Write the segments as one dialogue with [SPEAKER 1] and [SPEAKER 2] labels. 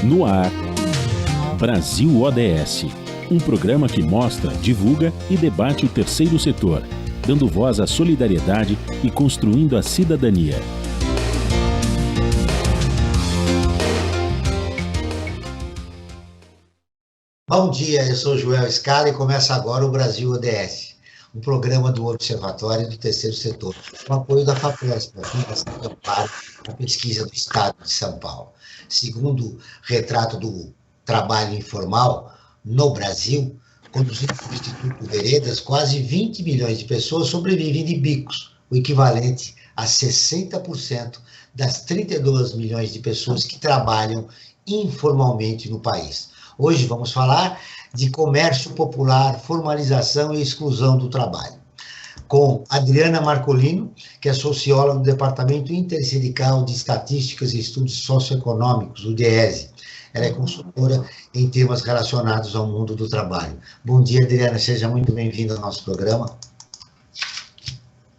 [SPEAKER 1] No ar, Brasil ODS, um programa que mostra, divulga e debate o terceiro setor, dando voz à solidariedade e construindo a cidadania.
[SPEAKER 2] Bom dia, eu sou Joel Scala e começa agora o Brasil ODS, um programa do Observatório do Terceiro Setor, com apoio da FAPESP, a Fundação de Amparo à Pesquisa do Estado de São Paulo. Segundo o retrato do trabalho informal no Brasil, conduzido pelo Instituto Veredas, quase 20 milhões de pessoas sobrevivem de bicos, o equivalente a 60% das 32 milhões de pessoas que trabalham informalmente no país. Hoje vamos falar de comércio popular, formalização e exclusão do trabalho. Com Adriana Marcolino, que é socióloga do Departamento Intersindical de Estatísticas e Estudos Socioeconômicos, o DIESE. Ela é consultora em temas relacionados ao mundo do trabalho. Bom dia, Adriana, seja muito bem-vinda ao nosso programa.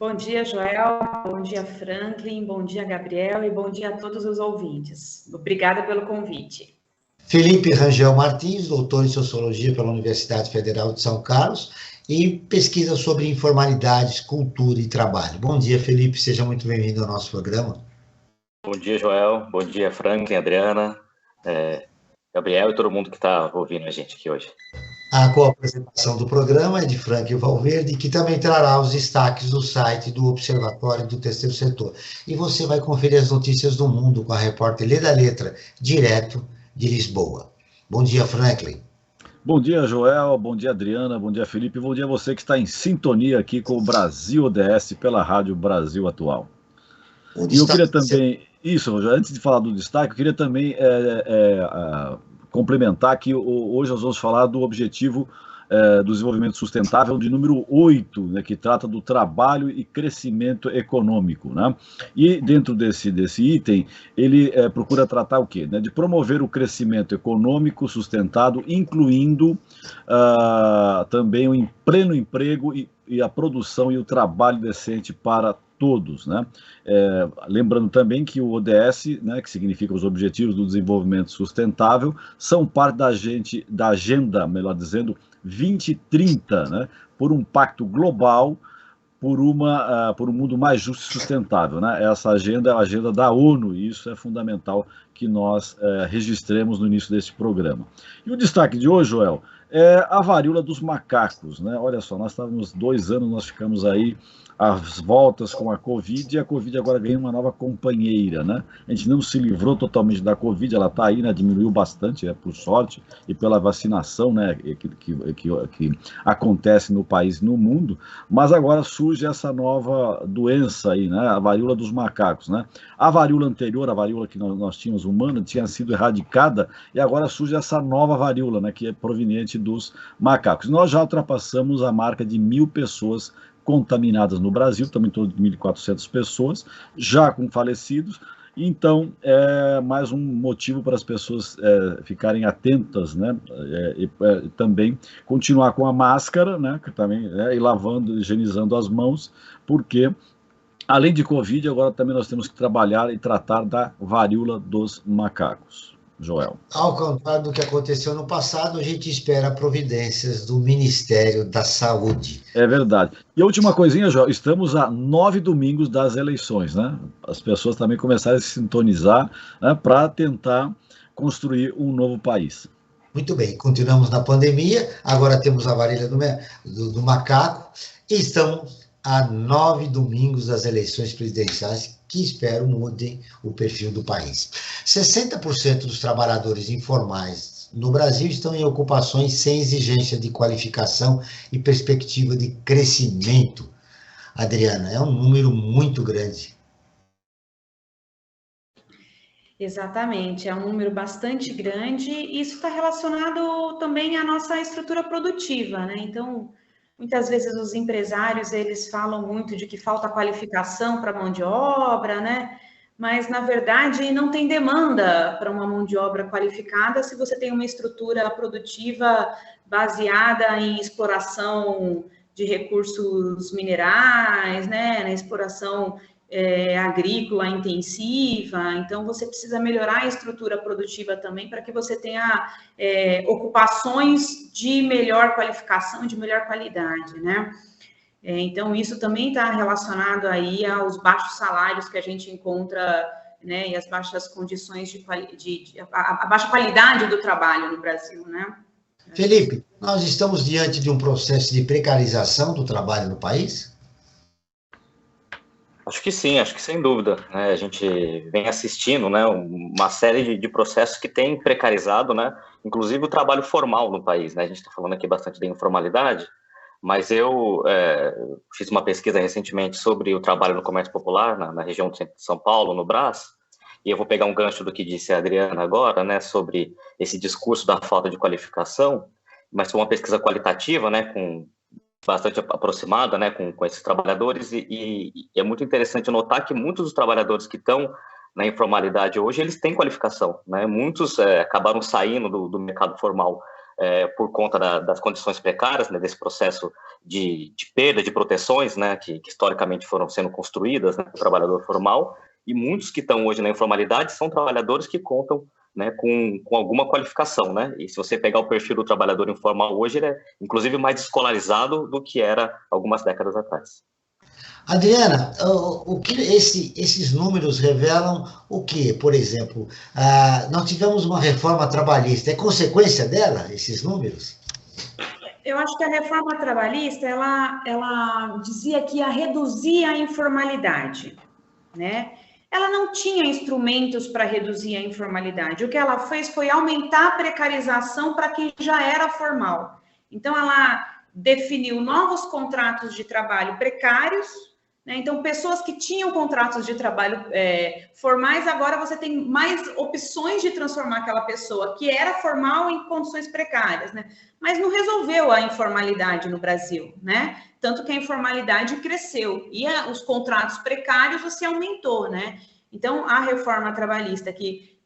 [SPEAKER 3] Bom dia, Joel, bom dia, Franklin, bom dia, Gabriel, e bom dia a todos os ouvintes. Obrigada pelo convite.
[SPEAKER 2] Felipe Rangel Martins, doutor em Sociologia pela Universidade Federal de São Carlos e pesquisa sobre informalidades, cultura e trabalho. Bom dia, Felipe, seja muito bem-vindo ao nosso programa.
[SPEAKER 4] Bom dia, Joel, bom dia, Franklin, Adriana, Gabriel e todo mundo que está ouvindo a gente aqui hoje.
[SPEAKER 2] A co-apresentação do programa é de Franklin Valverde, que também trará os destaques do site do Observatório do Terceiro Setor. E você vai conferir as notícias do mundo com a repórter Leda Letra, direto de Lisboa. Bom dia, Franklin.
[SPEAKER 5] Bom dia, Joel, bom dia, Adriana, bom dia, Felipe, bom dia a você que está em sintonia aqui com o Brasil ODS pela Rádio Brasil Atual. E eu queria também, antes de falar do destaque, eu queria também complementar que hoje nós vamos falar do objetivo do desenvolvimento sustentável de número 8, né, que trata do trabalho e crescimento econômico, né? E dentro desse item, ele procura tratar o quê? Né? De promover o crescimento econômico sustentado, incluindo também o pleno emprego e a produção e o trabalho decente para todos, né? Lembrando também que o ODS, né, que significa os Objetivos do Desenvolvimento Sustentável, são parte da agenda, melhor dizendo, 2030, né, por um pacto global, por um mundo mais justo e sustentável, né? Essa agenda é a agenda da ONU, e isso é fundamental que nós registremos no início deste programa. E o destaque de hoje, Joel, é a varíola dos macacos, né? Olha só, nós estávamos 2 anos, nós ficamos aí às voltas com a Covid, e a Covid agora ganha uma nova companheira, né? A gente não se livrou totalmente da Covid, ela está aí, né? Diminuiu bastante, por sorte, e pela vacinação, né? Que acontece no país e no mundo, mas agora surge essa nova doença aí, né? A varíola dos macacos, né? A varíola anterior, a varíola que nós tínhamos humana, tinha sido erradicada, e agora surge essa nova varíola, né? Que é proveniente dos macacos. Nós já ultrapassamos a marca de 1.000 pessoas contaminadas no Brasil, estamos em torno de 1.400 pessoas, já com falecidos. Então, é mais um motivo para as pessoas ficarem atentas, né? E também continuar com a máscara, né? Que também, e lavando, higienizando as mãos, porque, além de Covid, agora também nós temos que trabalhar e tratar da varíola dos macacos. Joel.
[SPEAKER 2] Ao contrário do que aconteceu no passado, a gente espera providências do Ministério da Saúde.
[SPEAKER 5] É verdade. E a última coisinha, Joel, estamos a 9 domingos das eleições, né? As pessoas também começaram a se sintonizar, né, para tentar construir um novo país.
[SPEAKER 2] Muito bem, continuamos na pandemia, agora temos a varíola do macaco, e estamos a 9 domingos das eleições presidenciais, que espero mudem o perfil do país. 60% dos trabalhadores informais no Brasil estão em ocupações sem exigência de qualificação e perspectiva de crescimento. Adriana, é um número muito grande.
[SPEAKER 3] Exatamente, é um número bastante grande, e isso está relacionado também à nossa estrutura produtiva, né? Então, muitas vezes os empresários, eles falam muito de que falta qualificação para mão de obra, né? Mas, na verdade, não tem demanda para uma mão de obra qualificada se você tem uma estrutura produtiva baseada em exploração de recursos minerais, né? Na exploração agrícola intensiva, então você precisa melhorar a estrutura produtiva também para que você tenha ocupações de melhor qualificação, de melhor qualidade, né? Então, isso também está relacionado aí aos baixos salários que a gente encontra, né, e as baixas condições a baixa qualidade do trabalho no Brasil, né?
[SPEAKER 2] Felipe, nós estamos diante de um processo de precarização do trabalho no país?
[SPEAKER 4] Acho que sim, acho que sem dúvida, né? A gente vem assistindo, né, uma série de processos que tem precarizado, né, inclusive o trabalho formal no país, né? A gente está falando aqui bastante da informalidade, mas eu fiz uma pesquisa recentemente sobre o trabalho no comércio popular na região de São Paulo, no Brás, e eu vou pegar um gancho do que disse a Adriana agora, né, sobre esse discurso da falta de qualificação, mas foi uma pesquisa qualitativa, né, bastante aproximada, né, com esses trabalhadores, e é muito interessante notar que muitos dos trabalhadores que estão na informalidade hoje, eles têm qualificação, né? Muitos acabaram saindo do mercado formal por conta das condições precárias, né, desse processo de perda de proteções, né, que historicamente foram sendo construídas, né, pelo trabalhador formal, e muitos que estão hoje na informalidade são trabalhadores que contam, né, com alguma qualificação, né? E se você pegar o perfil do trabalhador informal hoje, ele é, inclusive, mais escolarizado do que era algumas décadas atrás.
[SPEAKER 2] Adriana, o que esses números revelam o quê? Por exemplo, nós tivemos uma reforma trabalhista, é consequência dela, esses números?
[SPEAKER 3] Eu acho que a reforma trabalhista, ela dizia que ia reduzir a informalidade, né? Ela não tinha instrumentos para reduzir a informalidade. O que ela fez foi aumentar a precarização para quem já era formal. Então, ela definiu novos contratos de trabalho precários, né? Então, pessoas que tinham contratos de trabalho formais, agora você tem mais opções de transformar aquela pessoa que era formal em condições precárias, né? Mas não resolveu a informalidade no Brasil, né? Tanto que a informalidade cresceu e os contratos precários você aumentou, né? Então, a reforma trabalhista que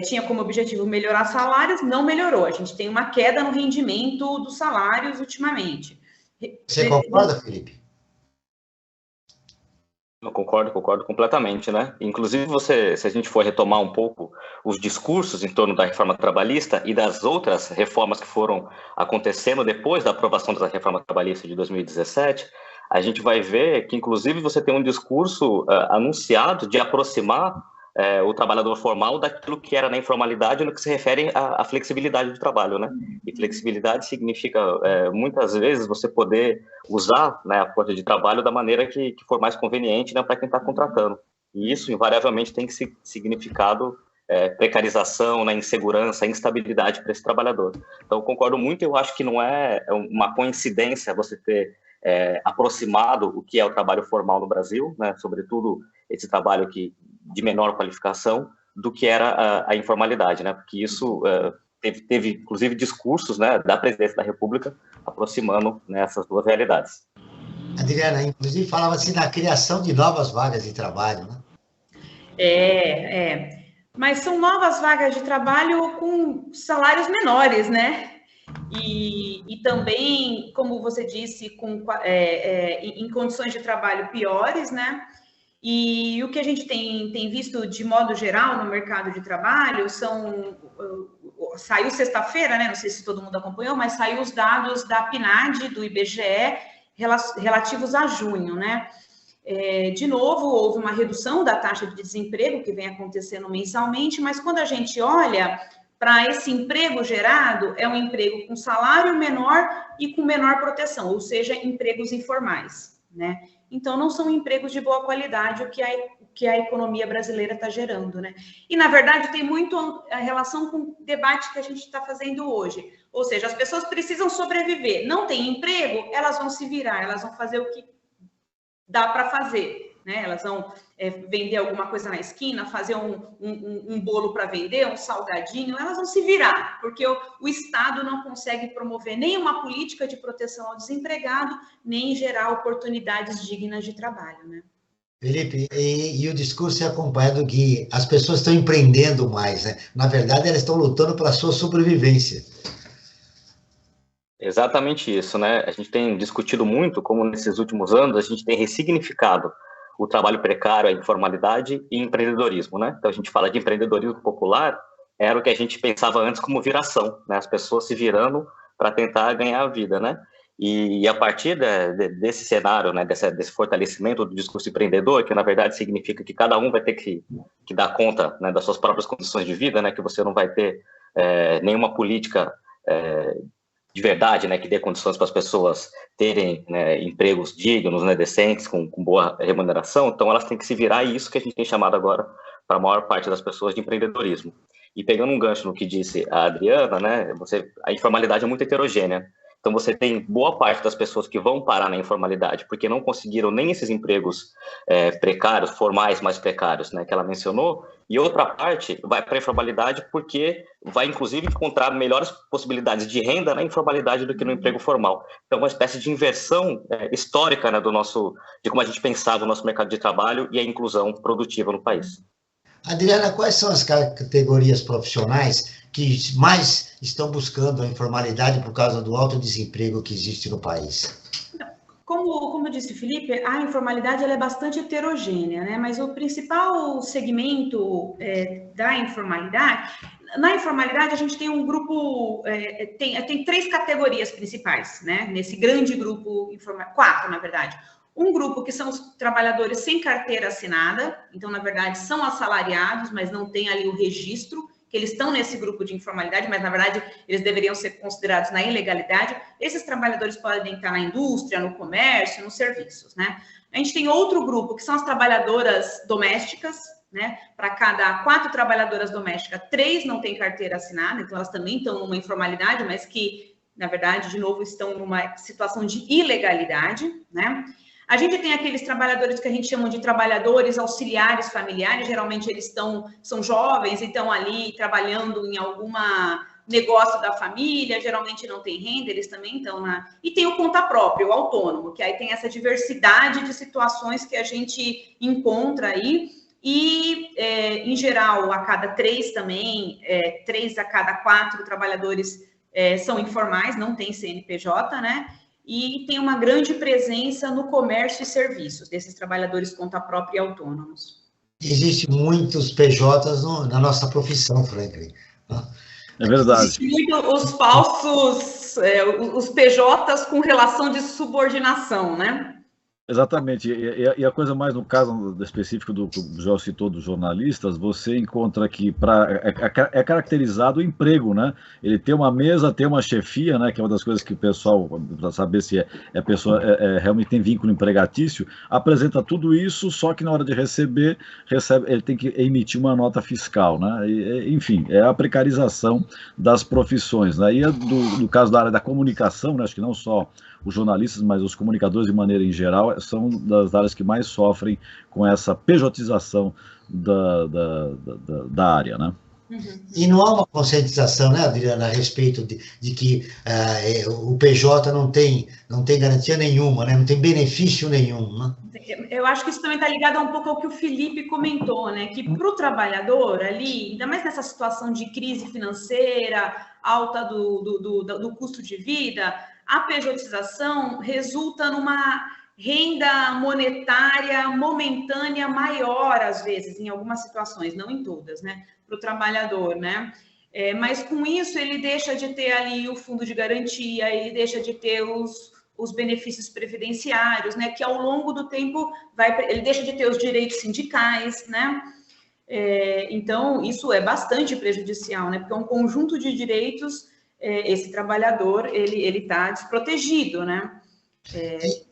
[SPEAKER 3] tinha como objetivo melhorar salários, não melhorou. A gente tem uma queda no rendimento dos salários ultimamente.
[SPEAKER 2] Você concorda, Felipe?
[SPEAKER 4] Eu concordo completamente, né? Inclusive, se a gente for retomar um pouco os discursos em torno da reforma trabalhista e das outras reformas que foram acontecendo depois da aprovação da reforma trabalhista de 2017, a gente vai ver que, inclusive, você tem um discurso anunciado de aproximar o trabalhador formal daquilo que era na informalidade no que se refere à flexibilidade do trabalho, né? E flexibilidade significa, muitas vezes, você poder usar, né, a força de trabalho da maneira que for mais conveniente, né, para quem está contratando. E isso, invariavelmente, tem significado precarização, né, insegurança, instabilidade para esse trabalhador. Então, eu concordo muito, eu acho que não é uma coincidência você ter aproximado o que é o trabalho formal no Brasil, né, sobretudo esse trabalho de menor qualificação, do que era a informalidade, né, porque isso teve inclusive discursos, né, da presidência da República aproximando, né, essas duas realidades.
[SPEAKER 2] Adriana, inclusive falava-se na criação de novas vagas de trabalho, né?
[SPEAKER 3] Mas são novas vagas de trabalho com salários menores, né? E também, como você disse, em condições de trabalho piores, né? E o que a gente tem visto de modo geral no mercado de trabalho saiu sexta-feira, né? Não sei se todo mundo acompanhou, mas saiu os dados da PNAD, do IBGE, relativos a junho, né? De novo, houve uma redução da taxa de desemprego que vem acontecendo mensalmente, mas quando a gente olha para esse emprego gerado, é um emprego com salário menor e com menor proteção, ou seja, empregos informais, né? Então, não são empregos de boa qualidade o que a economia brasileira está gerando, né? E, na verdade, tem muito a relação com o debate que a gente está fazendo hoje. Ou seja, as pessoas precisam sobreviver. Não tem emprego, elas vão se virar, elas vão fazer o que dá para fazer, né? Elas vão vender alguma coisa na esquina, fazer um bolo para vender, um salgadinho, elas vão se virar, porque o Estado não consegue promover nenhuma política de proteção ao desempregado, nem gerar oportunidades dignas de trabalho, né?
[SPEAKER 2] Felipe, e o discurso é acompanhado que as pessoas estão empreendendo mais, né? Na verdade, elas estão lutando pela sua sobrevivência.
[SPEAKER 4] Exatamente isso, né? A gente tem discutido muito como nesses últimos anos a gente tem ressignificado o trabalho precário, a informalidade e empreendedorismo, né? Então, a gente fala de empreendedorismo popular, era o que a gente pensava antes como viração, né? As pessoas se virando para tentar ganhar a vida, né? E a partir desse cenário, né, desse fortalecimento do discurso empreendedor, que na verdade significa que cada um vai ter que dar conta, né, das suas próprias condições de vida, né, que você não vai ter nenhuma política de verdade, né, que dê condições para as pessoas terem, né, empregos dignos, né, decentes, com boa remuneração. Então elas têm que se virar, e isso que a gente tem chamado agora para a maior parte das pessoas de empreendedorismo. E pegando um gancho no que disse a Adriana, né, a informalidade é muito heterogênea. Então, você tem boa parte das pessoas que vão parar na informalidade porque não conseguiram nem esses empregos precários, formais, mais precários, né, que ela mencionou, e outra parte vai para a informalidade porque vai, inclusive, encontrar melhores possibilidades de renda na informalidade do que no emprego formal. Então, uma espécie de inversão histórica, né, de como a gente pensava o nosso mercado de trabalho e a inclusão produtiva no país.
[SPEAKER 2] Adriana, quais são as categorias profissionais que mais estão buscando a informalidade por causa do alto desemprego que existe no país?
[SPEAKER 3] Como disse o Felipe, a informalidade ela é bastante heterogênea, né? Mas o principal segmento da informalidade, na informalidade a gente tem um grupo, tem 3 categorias principais, né? Nesse grande grupo informal, 4 na verdade. Um grupo que são os trabalhadores sem carteira assinada, então, na verdade, são assalariados, mas não tem ali o registro, que eles estão nesse grupo de informalidade, mas, na verdade, eles deveriam ser considerados na ilegalidade. Esses trabalhadores podem estar na indústria, no comércio, nos serviços, né? A gente tem outro grupo, que são as trabalhadoras domésticas, né? Para cada 4 trabalhadoras domésticas, 3 não têm carteira assinada, então elas também estão numa informalidade, mas que, na verdade, de novo, estão numa situação de ilegalidade, né? A gente tem aqueles trabalhadores que a gente chama de trabalhadores auxiliares familiares, geralmente eles são jovens e estão ali trabalhando em alguma negócio da família, geralmente não tem renda, eles também estão na... E tem o conta própria, o autônomo, que aí tem essa diversidade de situações que a gente encontra aí, e, em geral, a cada 3 também, 3 a cada 4 trabalhadores são informais, não tem CNPJ, né? E tem uma grande presença no comércio e serviços, desses trabalhadores conta própria e autônomos.
[SPEAKER 2] Existem muitos PJs na nossa profissão, Franklin.
[SPEAKER 5] É verdade.
[SPEAKER 3] Existem muito os falsos, os PJs com relação de subordinação, né?
[SPEAKER 5] Exatamente, e a coisa mais no caso específico do que o Joel citou dos jornalistas, você encontra que é caracterizado o emprego, né? Ele tem uma mesa, tem uma chefia, né? Que é uma das coisas que o pessoal, para saber se a pessoa realmente tem vínculo empregatício, apresenta tudo isso, só que na hora de receber, ele tem que emitir uma nota fiscal, né? Enfim, é a precarização das profissões, né? E do caso da área da comunicação, né? Acho que não só os jornalistas, mas os comunicadores de maneira em geral, são das áreas que mais sofrem com essa pejotização da área, né?
[SPEAKER 2] Uhum. E não há uma conscientização, né, Adriana, a respeito de que o PJ não tem garantia nenhuma, né, não tem benefício nenhum, né?
[SPEAKER 3] Eu acho que isso também está ligado a um pouco ao que o Felipe comentou, né, que para o trabalhador ali, ainda mais nessa situação de crise financeira, alta do custo de vida, a pejotização resulta numa renda monetária momentânea maior, às vezes, em algumas situações, não em todas, né, para o trabalhador, né? Mas com isso ele deixa de ter ali o fundo de garantia, ele deixa de ter os benefícios previdenciários, né? Que ao longo do tempo ele deixa de ter os direitos sindicais, né? Então isso é bastante prejudicial, né? Porque é um conjunto de direitos, esse trabalhador ele está desprotegido, né?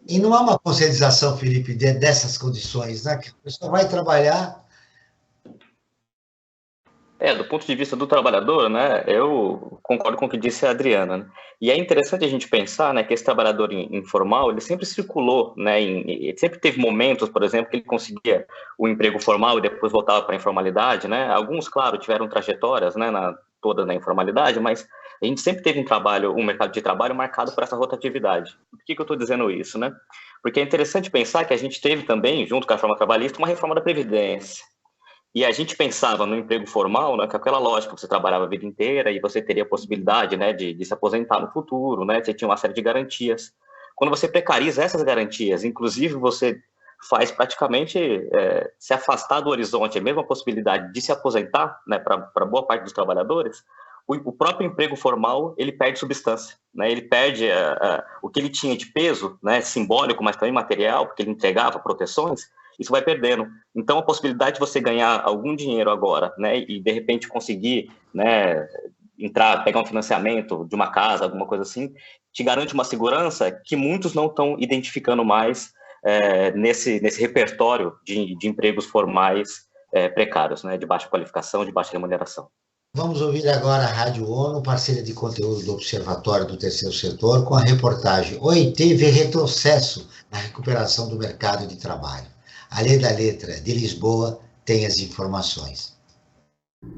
[SPEAKER 2] E não há uma conscientização, Felipe, dessas condições, né? Que a pessoa vai trabalhar.
[SPEAKER 4] Do ponto de vista do trabalhador, né, eu concordo com o que disse a Adriana, né? E é interessante a gente pensar, né, que esse trabalhador informal, ele sempre circulou, né, ele sempre teve momentos, por exemplo, que ele conseguia o emprego formal e depois voltava para a informalidade, né? Alguns, claro, tiveram trajetórias, né, toda na informalidade, mas a gente sempre teve um mercado de trabalho marcado por essa rotatividade. Por que eu estou dizendo isso, né? Porque é interessante pensar que a gente teve também, junto com a reforma trabalhista, uma reforma da Previdência. E a gente pensava no emprego formal, né, com aquela lógica, você trabalhava a vida inteira e você teria a possibilidade, né, de se aposentar no futuro, né, você tinha uma série de garantias. Quando você precariza essas garantias, inclusive você faz praticamente se afastar do horizonte, a mesma possibilidade de se aposentar, né, para boa parte dos trabalhadores. O próprio emprego formal, ele perde substância, né? Ele perde o que ele tinha de peso, né, simbólico, mas também material, porque ele entregava proteções, isso vai perdendo. Então, a possibilidade de você ganhar algum dinheiro agora, né, e de repente conseguir, né, pegar um financiamento de uma casa, alguma coisa assim, te garante uma segurança que muitos não estão identificando mais nesse repertório de empregos formais precários, né, de baixa qualificação, de baixa remuneração.
[SPEAKER 2] Vamos ouvir agora a Rádio ONU, parceira de conteúdo do Observatório do Terceiro Setor, com a reportagem OIT vê retrocesso na recuperação do mercado de trabalho. A Lei da Letra, de Lisboa, tem as informações.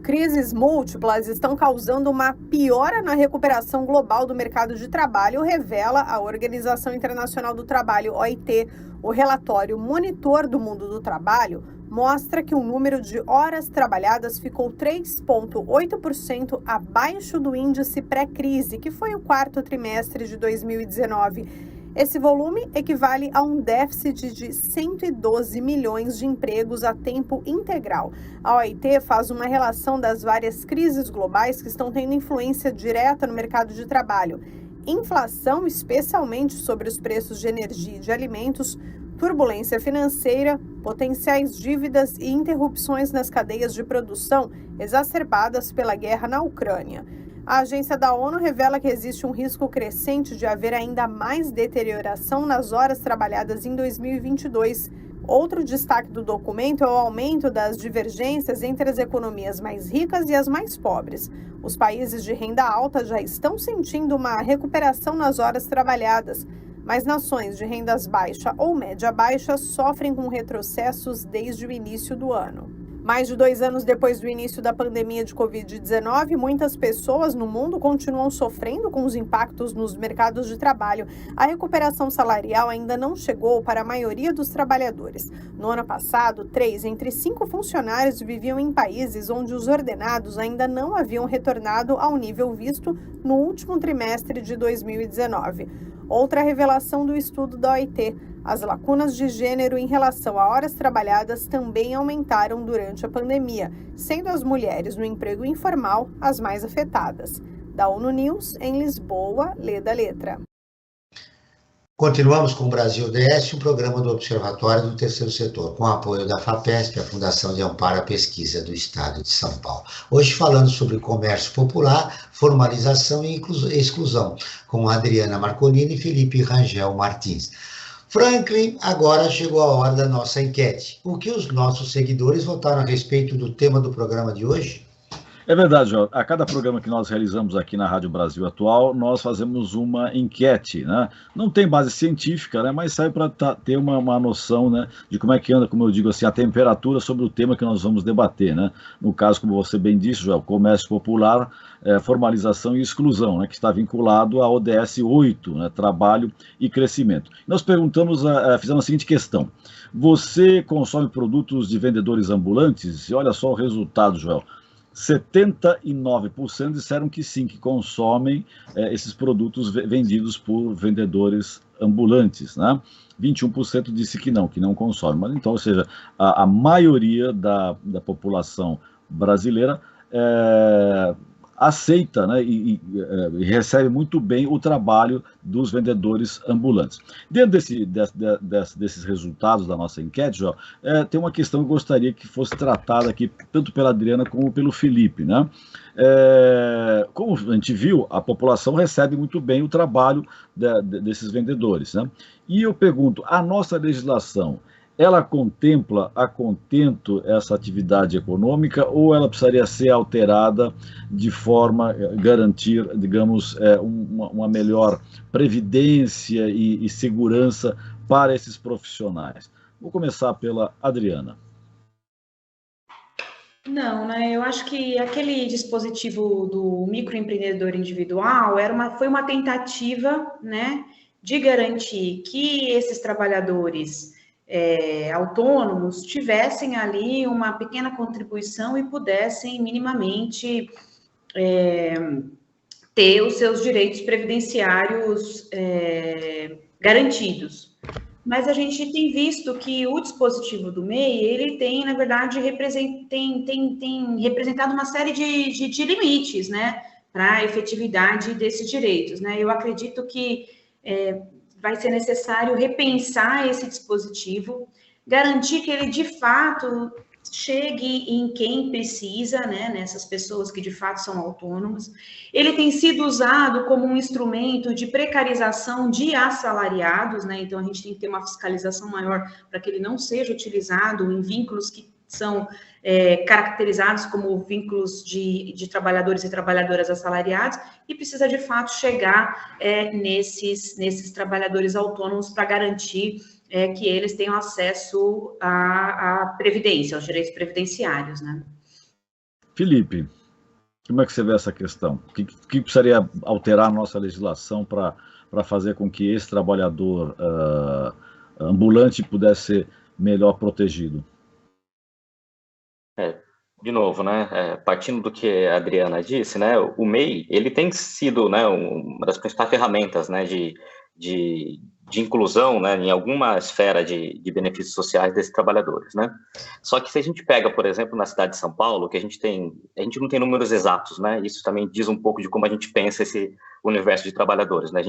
[SPEAKER 6] Crises múltiplas estão causando uma piora na recuperação global do mercado de trabalho, revela a Organização Internacional do Trabalho, OIT. O relatório Monitor do Mundo do Trabalho mostra que o número de horas trabalhadas ficou 3,8% abaixo do índice pré-crise, que foi o quarto trimestre de 2019. Esse volume equivale a um déficit de 112 milhões de empregos a tempo integral. A OIT faz uma relação das várias crises globais que estão tendo influência direta no mercado de trabalho. Inflação, especialmente sobre os preços de energia e de alimentos, turbulência financeira, potenciais dívidas e interrupções nas cadeias de produção exacerbadas pela guerra na Ucrânia. A agência da ONU revela que existe um risco crescente de haver ainda mais deterioração nas horas trabalhadas em 2022. Outro destaque do documento é o aumento das divergências entre as economias mais ricas e as mais pobres. Os países de renda alta já estão sentindo uma recuperação nas horas trabalhadas, mas nações de rendas baixa ou média-baixa sofrem com retrocessos desde o início do ano. Mais de 2 anos depois do início da pandemia de Covid-19, muitas pessoas no mundo continuam sofrendo com os impactos nos mercados de trabalho. A recuperação salarial ainda não chegou para a maioria dos trabalhadores. No ano passado, 3 entre 5 funcionários viviam em países onde os ordenados ainda não haviam retornado ao nível visto no último trimestre de 2019. Outra revelação do estudo da OIT: as lacunas de gênero em relação a horas trabalhadas também aumentaram durante a pandemia, sendo as mulheres no emprego informal as mais afetadas. Da ONU News, em Lisboa, Lê da Letra.
[SPEAKER 2] Continuamos com o Brasil ODS, um programa do Observatório do Terceiro Setor, com apoio da FAPESP, a Fundação de Amparo à Pesquisa do Estado de São Paulo. Hoje falando sobre comércio popular, formalização e exclusão, com Adriana Marcolini e Felipe Rangel Martins. Franklin, agora chegou a hora da nossa enquete. O que os nossos seguidores votaram a respeito do tema do programa de hoje?
[SPEAKER 5] É verdade, João. A cada programa que nós realizamos aqui na Rádio Brasil Atual, nós fazemos uma enquete, né? Não tem base científica, né? Mas sai para ter uma noção, né, de como é que anda, como eu digo assim, a temperatura sobre o tema que nós vamos debater, né? No caso, como você bem disse, João, comércio popular, formalização e exclusão, né, que está vinculado à ODS 8, né, trabalho e crescimento. Nós perguntamos, fizemos a seguinte questão: você consome produtos de vendedores ambulantes? E olha só o resultado, João. 79% disseram que sim, que consomem esses produtos vendidos por vendedores ambulantes, né? 21% disse que não consome. Mas então, ou seja, a maioria da população brasileira aceita, né, e recebe muito bem o trabalho dos vendedores ambulantes. Dentro desses resultados da nossa enquete, João, tem uma questão que eu gostaria que fosse tratada aqui, tanto pela Adriana como pelo Felipe, né? Como a gente viu, a população recebe muito bem o trabalho desses vendedores, né? E eu pergunto, a nossa legislação, ela contempla a contento essa atividade econômica ou ela precisaria ser alterada de forma a garantir, digamos, uma melhor previdência e segurança para esses profissionais? Vou começar pela Adriana.
[SPEAKER 3] Não, né? Eu acho que aquele dispositivo do microempreendedor individual foi uma tentativa, né, de garantir que esses trabalhadores autônomos tivessem ali uma pequena contribuição e pudessem minimamente ter os seus direitos previdenciários garantidos. mas a gente tem visto que o dispositivo do MEI, ele tem, na verdade, tem representado uma série de limites, né, para a efetividade desses direitos, né? Eu acredito que vai ser necessário repensar esse dispositivo, garantir que ele, de fato, chegue em quem precisa, né, nessas pessoas que de fato são autônomas. Ele tem sido usado como um instrumento de precarização de assalariados, né, então a gente tem que ter uma fiscalização maior para que ele não seja utilizado em vínculos que são caracterizados como vínculos de trabalhadores e trabalhadoras assalariados, e precisa de fato chegar nesses trabalhadores autônomos para garantir que eles tenham acesso à previdência, aos direitos previdenciários, né?
[SPEAKER 5] Felipe, como é que você vê essa questão? O que precisaria alterar a nossa legislação para fazer com que esse trabalhador ambulante pudesse ser melhor protegido?
[SPEAKER 4] De novo, né, partindo do que a Adriana disse, né, o MEI, ele tem sido, né, uma das principais ferramentas, né, de inclusão, né, em alguma esfera de benefícios sociais desses trabalhadores, né. Só que se a gente pega, por exemplo, na cidade de São Paulo, que a gente não tem números exatos, né, isso também diz um pouco de como a gente pensa esse universo de trabalhadores, né,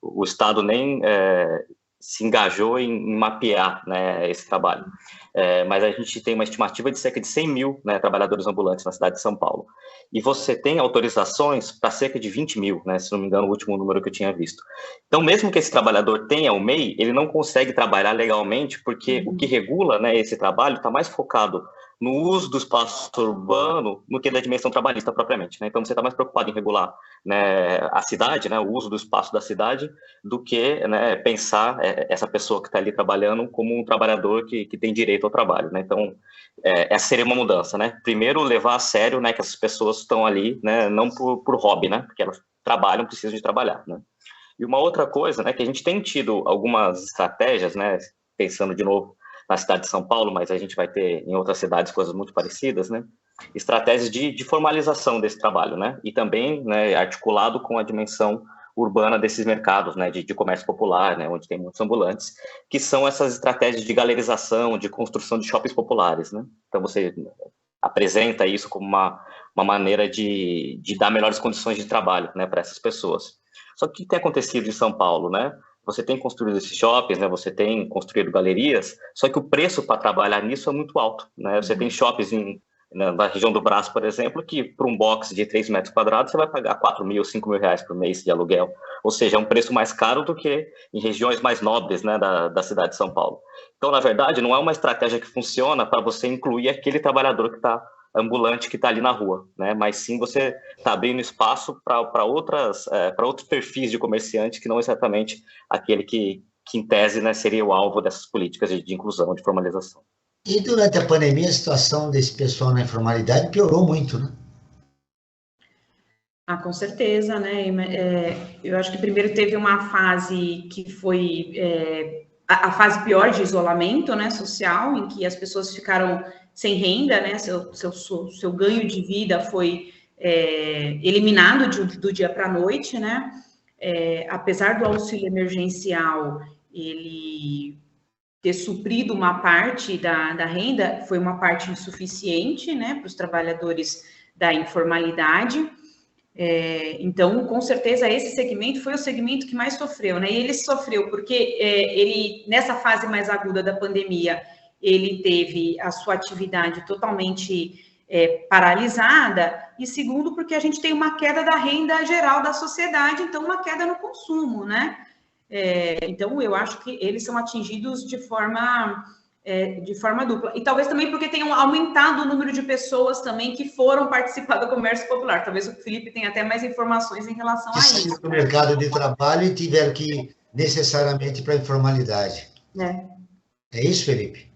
[SPEAKER 4] o Estado nem se engajou em mapear, né, esse trabalho. Mas a gente tem uma estimativa de cerca de 100 mil, né, trabalhadores ambulantes na cidade de São Paulo. E você tem autorizações para cerca de 20 mil, né, se não me engano, o último número que eu tinha visto. Então, mesmo que esse trabalhador tenha o MEI, ele não consegue trabalhar legalmente, porque o que regula, né, esse trabalho está mais focado no uso do espaço urbano do que da dimensão trabalhista propriamente, né? Então, você está mais preocupado em regular, né, a cidade, né, o uso do espaço da cidade, do que, né, pensar essa pessoa que está ali trabalhando como um trabalhador que tem direito ao trabalho, né? Então, essa seria uma mudança, né? Primeiro, levar a sério, né, que essas pessoas estão ali, né, não por hobby, né? Porque elas trabalham, precisam de trabalhar, né? E uma outra coisa, né, que a gente tem tido algumas estratégias, né, pensando de novo na cidade de São Paulo, mas a gente vai ter em outras cidades coisas muito parecidas, né? Estratégias de formalização desse trabalho, né? E também, né, articulado com a dimensão urbana desses mercados, né, de comércio popular, né, onde tem muitos ambulantes, que são essas estratégias de galerização, de construção de shoppings populares, né? Então você apresenta isso como uma maneira de dar melhores condições de trabalho, né, para essas pessoas. Só que o que tem acontecido em São Paulo, né? Você tem construído esses shoppings, né? Você tem construído galerias, só que o preço para trabalhar nisso é muito alto, né? Você tem shoppings na região do Brás, por exemplo, que para um box de 3 metros quadrados você vai pagar 4 mil, 5 mil reais por mês de aluguel. Ou seja, é um preço mais caro do que em regiões mais nobres, né, da cidade de São Paulo. Então, na verdade, não é uma estratégia que funciona para você incluir aquele trabalhador que está ambulante, que está ali na rua, né? Mas sim você está abrindo espaço para outros perfis de comerciante que não exatamente aquele que em tese, né, seria o alvo dessas políticas de inclusão, de formalização.
[SPEAKER 2] E durante a pandemia, a situação desse pessoal na informalidade piorou muito, né?
[SPEAKER 3] Com certeza, né? Eu acho que primeiro teve uma fase que foi a fase pior de isolamento, né, social, em que as pessoas ficaram sem renda, né? Seu ganho de vida foi eliminado do dia para a noite, né? Apesar do auxílio emergencial, ele ter suprido uma parte da renda, foi uma parte insuficiente, né, para os trabalhadores da informalidade. Então, com certeza, esse segmento foi o segmento que mais sofreu, né? E ele sofreu porque ele, nessa fase mais aguda da pandemia, ele teve a sua atividade totalmente paralisada, e segundo, porque a gente tem uma queda da renda geral da sociedade, então uma queda no consumo, né? Então, eu acho que eles são atingidos de forma dupla. E talvez também porque tenham aumentado o número de pessoas também que foram participar do comércio popular. Talvez o Felipe tenha até mais informações em relação a isso.
[SPEAKER 2] Saíram do mercado de trabalho e tiveram que ir necessariamente para a informalidade. É isso, Felipe?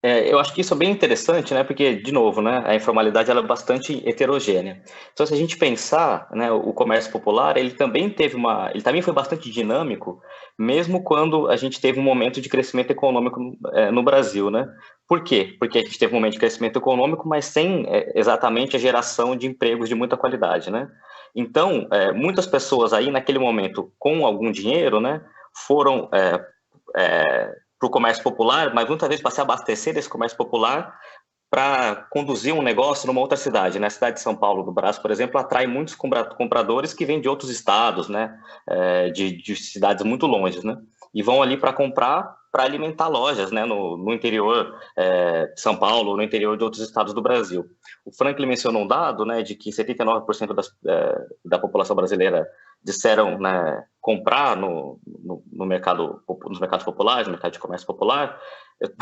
[SPEAKER 4] Eu acho que isso é bem interessante, né? Porque, de novo, né, a informalidade ela é bastante heterogênea. Então, se a gente pensar, né, o comércio popular, ele também foi bastante dinâmico, mesmo quando a gente teve um momento de crescimento econômico no Brasil, né? Por quê? Porque a gente teve um momento de crescimento econômico, mas sem exatamente a geração de empregos de muita qualidade, né? Então, muitas pessoas aí, naquele momento, com algum dinheiro, né, foram para o comércio popular, mas muitas vezes para se abastecer desse comércio popular, para conduzir um negócio numa outra cidade. Na cidade de São Paulo do Brás, por exemplo, atrai muitos compradores que vêm de outros estados, né, de cidades muito longe, né, e vão ali para comprar, para alimentar lojas, né, no interior de São Paulo, no interior de outros estados do Brasil. O Franklin mencionou um dado, né, de que 79% da população brasileira disseram, né, comprar nos mercados populares, no mercado de comércio popular.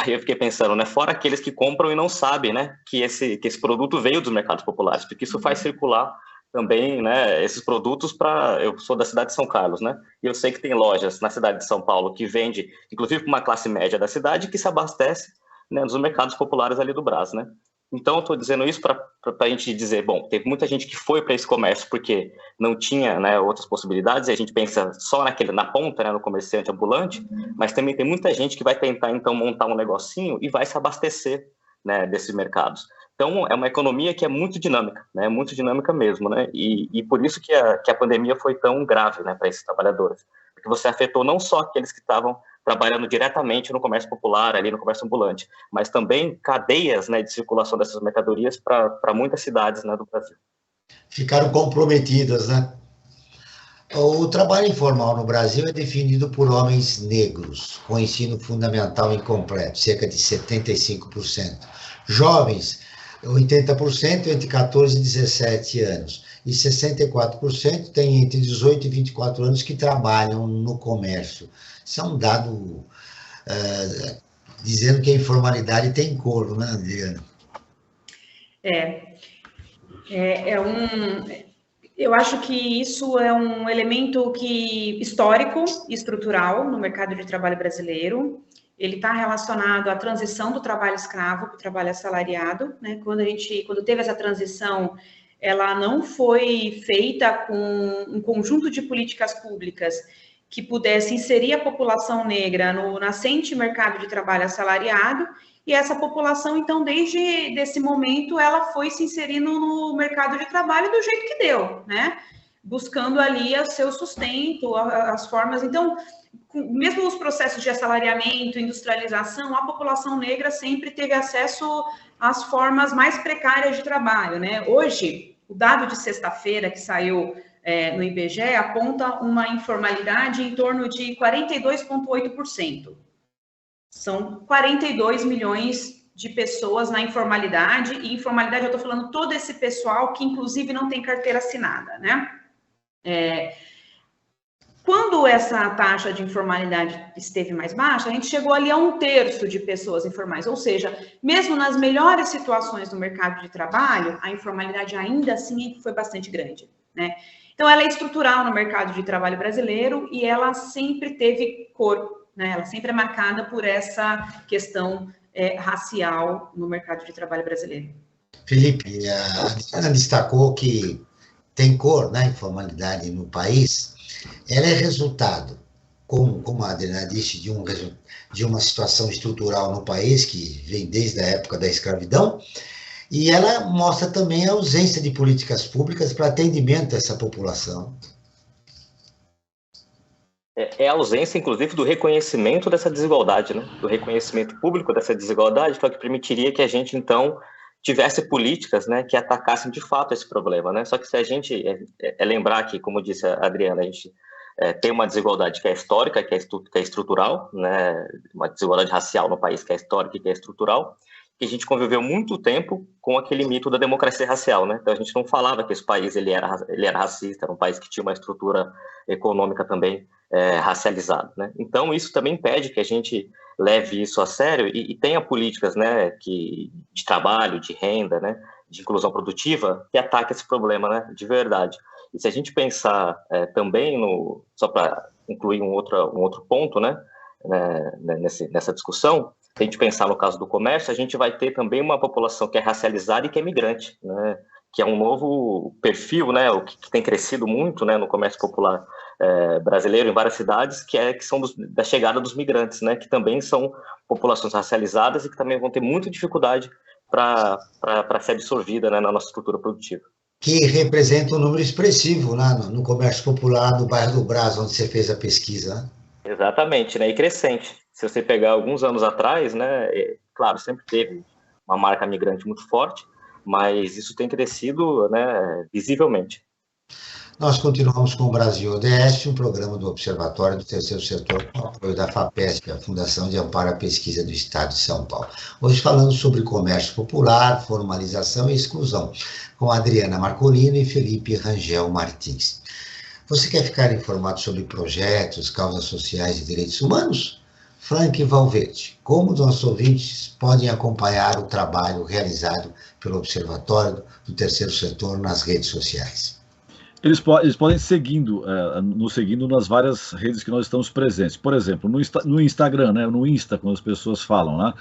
[SPEAKER 4] Eu fiquei pensando, né, fora aqueles que compram e não sabem, né, que esse produto veio dos mercados populares, porque isso faz circular também, né, esses produtos eu sou da cidade de São Carlos, né, e eu sei que tem lojas na cidade de São Paulo que vende, inclusive para uma classe média da cidade, que se abastece, né, nos mercados populares ali do Brás, né. Então, eu estou dizendo isso para a gente dizer, bom, teve muita gente que foi para esse comércio porque não tinha, né, outras possibilidades, e a gente pensa só na ponta, né, no comerciante ambulante, mas também tem muita gente que vai tentar, então, montar um negocinho e vai se abastecer, né, desses mercados. Então, é uma economia que é muito dinâmica, né, muito dinâmica mesmo, né, e por isso que a pandemia foi tão grave, né, para esses trabalhadores, porque você afetou não só aqueles que estavam trabalhando diretamente no comércio popular, ali no comércio ambulante, mas também cadeias, né, de circulação dessas mercadorias para muitas cidades, né, do Brasil.
[SPEAKER 2] Ficaram comprometidas, né? O trabalho informal no Brasil é definido por homens negros, com ensino fundamental incompleto, cerca de 75%. Jovens, 80% entre 14 e 17 anos. E 64% tem entre 18 e 24 anos que trabalham no comércio. Isso é um dado dizendo que a informalidade tem cor, né, Adriana?
[SPEAKER 3] Eu acho que isso é um elemento histórico e estrutural no mercado de trabalho brasileiro. Ele está relacionado à transição do trabalho escravo para o trabalho assalariado, né? Quando teve essa transição, ela não foi feita com um conjunto de políticas públicas que pudesse inserir a população negra no nascente mercado de trabalho assalariado, e essa população, então, desde esse momento, ela foi se inserindo no mercado de trabalho do jeito que deu, né? Buscando ali o seu sustento, as formas. Então, mesmo os processos de assalariamento, industrialização, a população negra sempre teve acesso às formas mais precárias de trabalho, né? Hoje, o dado de sexta-feira que saiu no IBGE aponta uma informalidade em torno de 42,8%. São 42 milhões de pessoas na informalidade, e informalidade eu estou falando todo esse pessoal que inclusive não tem carteira assinada, né? Quando essa taxa de informalidade esteve mais baixa, a gente chegou ali a 1/3 de pessoas informais, ou seja, mesmo nas melhores situações do mercado de trabalho, a informalidade ainda assim foi bastante grande, né? Então, ela é estrutural no mercado de trabalho brasileiro e ela sempre teve cor, né? Ela sempre é marcada por essa questão racial no mercado de trabalho brasileiro.
[SPEAKER 2] Felipe, a Adriana destacou que tem cor, né, informalidade no país. Ela é resultado, como a Adriana disse, de uma situação estrutural no país que vem desde a época da escravidão, e ela mostra também a ausência de políticas públicas para atendimento a essa população.
[SPEAKER 4] É a ausência, inclusive, do reconhecimento dessa desigualdade, né? Do reconhecimento público dessa desigualdade, que é o que permitiria que a gente, então, tivesse políticas, né, que atacassem de fato esse problema, né? Só que se a gente lembrar que, como disse a Adriana, a gente tem uma desigualdade que é histórica, que é estrutural, né? Uma desigualdade racial no país que é histórica e que é estrutural, que a gente conviveu muito tempo com aquele mito da democracia racial, né? Então a gente não falava que esse país ele era racista, era um país que tinha uma estrutura econômica também racializada, né? Então isso também impede que a gente leve isso a sério e tenha políticas, né, de trabalho, de renda, né, de inclusão produtiva que ataque esse problema, né, de verdade. E se a gente pensar também só para incluir um outro ponto, né, nessa discussão, se a gente pensar no caso do comércio, a gente vai ter também uma população que é racializada e que é migrante, né, que é um novo perfil, né, o que tem crescido muito, né, no comércio popular brasileiro em várias cidades, que são da chegada dos migrantes, né, que também são populações racializadas e que também vão ter muita dificuldade para ser absorvida, né, na nossa estrutura produtiva.
[SPEAKER 2] Que representa um número expressivo, né, no comércio popular do bairro do Brás, onde você fez a pesquisa, né?
[SPEAKER 4] Exatamente, né? E crescente. Se você pegar alguns anos atrás, né? Claro, sempre teve uma marca migrante muito forte, mas isso tem crescido, né, visivelmente.
[SPEAKER 2] Nós continuamos com o Brasil ODS, um programa do Observatório do Terceiro Setor, com apoio da FAPESP, a Fundação de Amparo à Pesquisa do Estado de São Paulo. Hoje falando sobre comércio popular, formalização e exclusão, com Adriana Marcolino e Felipe Rangel Martins. Você quer ficar informado sobre projetos, causas sociais e direitos humanos? Frank Valverde, como os nossos ouvintes podem acompanhar o trabalho realizado pelo Observatório do Terceiro Setor nas redes sociais?
[SPEAKER 5] Eles podem nos seguindo nas várias redes que nós estamos presentes. Por exemplo, no Instagram, né, no Insta, quando as pessoas falam, né,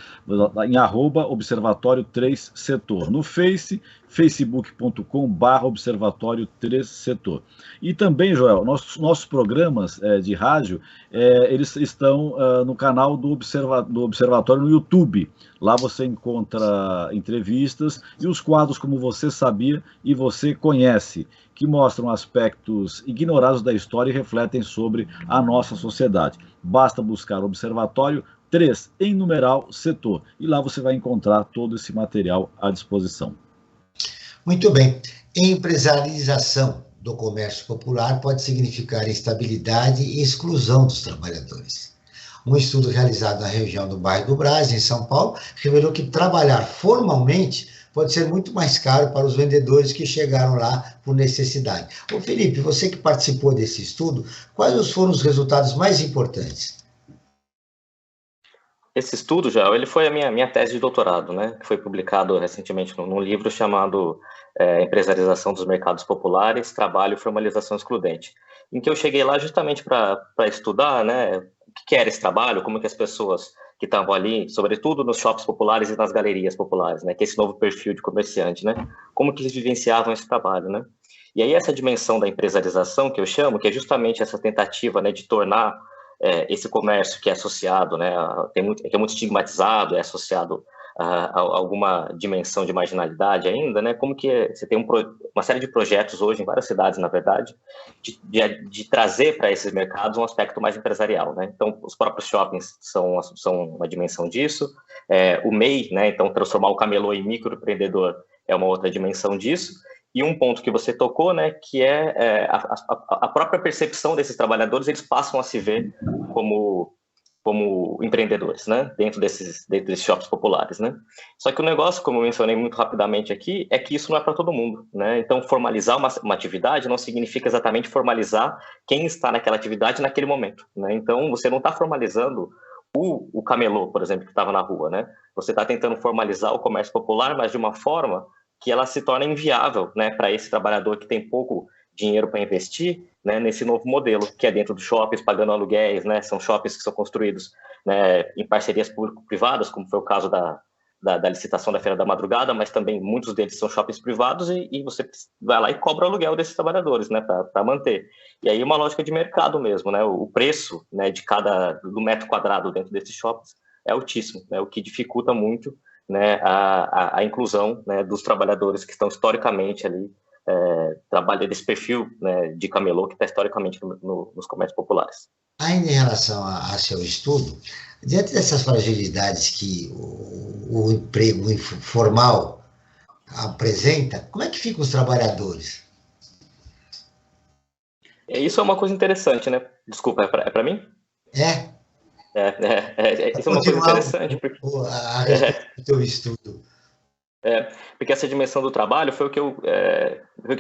[SPEAKER 5] em @Observatório 3 Setor. No facebook.com/Observatório 3 Setor. E também, Joel, nossos programas de rádio, eles estão no canal do Observatório no YouTube. Lá você encontra entrevistas e os quadros como Você Sabia e Você Conhece, que mostram aspectos ignorados da história e refletem sobre a nossa sociedade. Basta buscar Observatório 3, em numeral, Setor, e lá você vai encontrar todo esse material à disposição.
[SPEAKER 2] Muito bem. Empresarialização do comércio popular pode significar instabilidade e exclusão dos trabalhadores. Um estudo realizado na região do bairro do Brás, em São Paulo, revelou que trabalhar formalmente pode ser muito mais caro para os vendedores que chegaram lá por necessidade. Ô Felipe, você que participou desse estudo, quais foram os resultados mais importantes?
[SPEAKER 4] Esse estudo, já, ele foi a minha tese de doutorado, né, que foi publicado recentemente num livro chamado Empresarialização dos Mercados Populares, Trabalho e Formalização Excludente, em que eu cheguei lá justamente para estudar, né, o que era esse trabalho, como que as pessoas que estavam ali, sobretudo nos shoppings populares e nas galerias populares, né, que é esse novo perfil de comerciante, né, como que eles vivenciavam esse trabalho, né. E aí essa dimensão da empresarialização, que eu chamo, que é justamente essa tentativa, né, de tornar esse comércio que é associado, né, que é muito estigmatizado, é associado a alguma dimensão de marginalidade ainda, né, como que você tem uma série de projetos hoje em várias cidades, na verdade, de trazer para esses mercados um aspecto mais empresarial, né, então os próprios shoppings são uma dimensão disso, o MEI, né, então transformar o camelô em microempreendedor é uma outra dimensão disso. E um ponto que você tocou, né, que é a própria percepção desses trabalhadores, eles passam a se ver como empreendedores, né, dentro desses shoppings populares, né. Só que o negócio, como eu mencionei muito rapidamente aqui, é que isso não é para todo mundo, né. Então, formalizar uma atividade não significa exatamente formalizar quem está naquela atividade naquele momento, né. Então, você não está formalizando o camelô, por exemplo, que estava na rua, né. Você está tentando formalizar o comércio popular, mas de uma forma que ela se torna inviável, né, para esse trabalhador que tem pouco dinheiro para investir, né, nesse novo modelo, que é dentro dos shoppings, pagando aluguéis, né, são shoppings que são construídos, né, em parcerias público-privadas, como foi o caso da licitação da Feira da Madrugada, mas também muitos deles são shoppings privados e você vai lá e cobra o aluguel desses trabalhadores, né, para manter. E aí uma lógica de mercado mesmo, né, o preço, né, do metro quadrado dentro desses shoppings é altíssimo, né, o que dificulta muito, né, a inclusão, né, dos trabalhadores que estão historicamente ali, trabalhando desse perfil, né, de camelô que está historicamente nos comércios populares.
[SPEAKER 2] Ainda em relação a seu estudo, diante dessas fragilidades que o emprego informal apresenta, como é que ficam os trabalhadores?
[SPEAKER 4] Isso é uma coisa interessante, né? Desculpa, é para mim? Isso é uma coisa interessante.
[SPEAKER 2] A respeito do teu estudo.
[SPEAKER 4] Porque essa dimensão do trabalho foi o que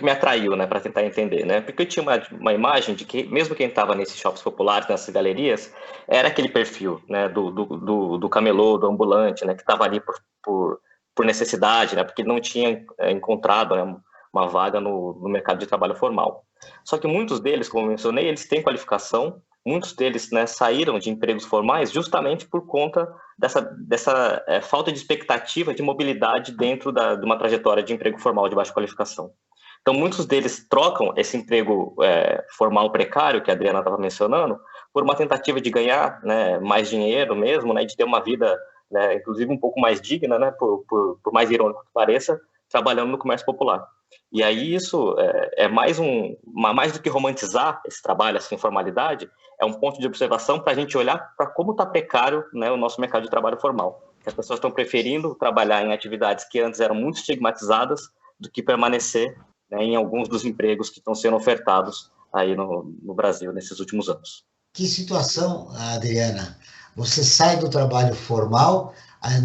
[SPEAKER 4] me atraiu, né, para tentar entender, né? Porque eu tinha uma imagem de que, mesmo quem estava nesses shoppings populares, nessas galerias, era aquele perfil, né, do camelô, do ambulante, né, que estava ali por necessidade, né, porque ele não tinha encontrado, né, uma vaga no mercado de trabalho formal. Só que muitos deles, como eu mencionei, eles têm qualificação. Muitos deles, né, saíram de empregos formais justamente por conta dessa falta de expectativa de mobilidade dentro de uma trajetória de emprego formal de baixa qualificação. Então, muitos deles trocam esse emprego formal precário, que a Adriana estava mencionando, por uma tentativa de ganhar, né, mais dinheiro mesmo, né, de ter uma vida, né, inclusive um pouco mais digna, né, por mais irônico que pareça, trabalhando no comércio popular. E aí isso é mais do que romantizar esse trabalho, essa informalidade, é um ponto de observação para a gente olhar para como está precário, né, o nosso mercado de trabalho formal. As pessoas estão preferindo trabalhar em atividades que antes eram muito estigmatizadas do que permanecer, né, em alguns dos empregos que estão sendo ofertados aí no Brasil nesses últimos anos.
[SPEAKER 2] Que situação, Adriana? Você sai do trabalho formal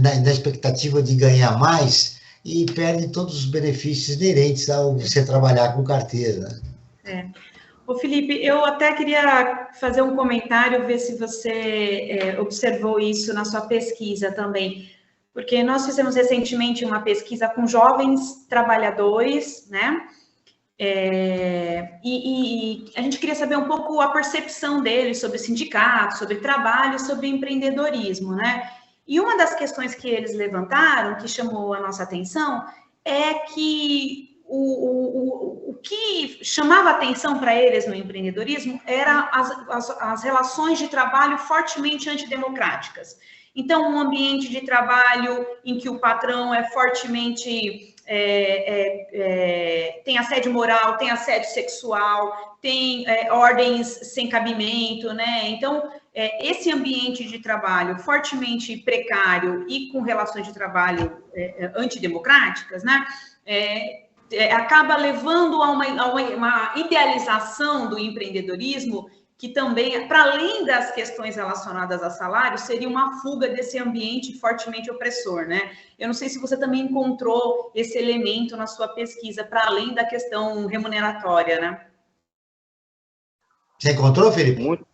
[SPEAKER 2] na expectativa de ganhar mais e perde todos os benefícios inerentes ao você trabalhar com carteira.
[SPEAKER 3] Ô Felipe, eu até queria fazer um comentário, ver se você observou isso na sua pesquisa também, porque nós fizemos recentemente uma pesquisa com jovens trabalhadores, né? E a gente queria saber um pouco a percepção deles sobre sindicatos, sobre trabalho, sobre empreendedorismo, né? E uma das questões que eles levantaram, que chamou a nossa atenção, é que o que chamava atenção para eles no empreendedorismo eram as relações de trabalho fortemente antidemocráticas. Então, um ambiente de trabalho em que o patrão é fortemente... tem assédio moral, tem assédio sexual, tem ordens sem cabimento, né? Então, esse ambiente de trabalho fortemente precário e com relações de trabalho antidemocráticas, né? Acaba levando a uma idealização do empreendedorismo que também, para além das questões relacionadas a salário, seria uma fuga desse ambiente fortemente opressor, né? Eu não sei se você também encontrou esse elemento na sua pesquisa, para além da questão remuneratória, né?
[SPEAKER 2] Você encontrou, Felipe?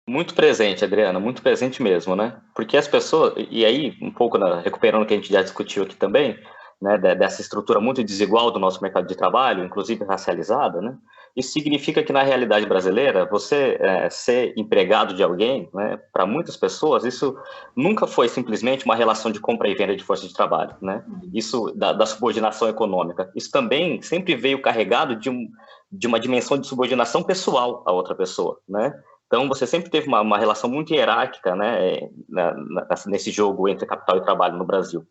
[SPEAKER 4] Muito presente, Adriana, muito presente mesmo, né? Porque as pessoas, e aí, um pouco recuperando o que a gente já discutiu aqui também, né, dessa estrutura muito desigual do nosso mercado de trabalho, inclusive racializada, né? Isso significa que, na realidade brasileira, você ser empregado de alguém, né, para muitas pessoas, isso nunca foi simplesmente uma relação de compra e venda de força de trabalho, né? Isso da subordinação econômica. Isso também sempre veio carregado de uma dimensão de subordinação pessoal a outra pessoa, né? Então, você sempre teve uma relação muito hierárquica, né, nesse jogo entre capital e trabalho no Brasil.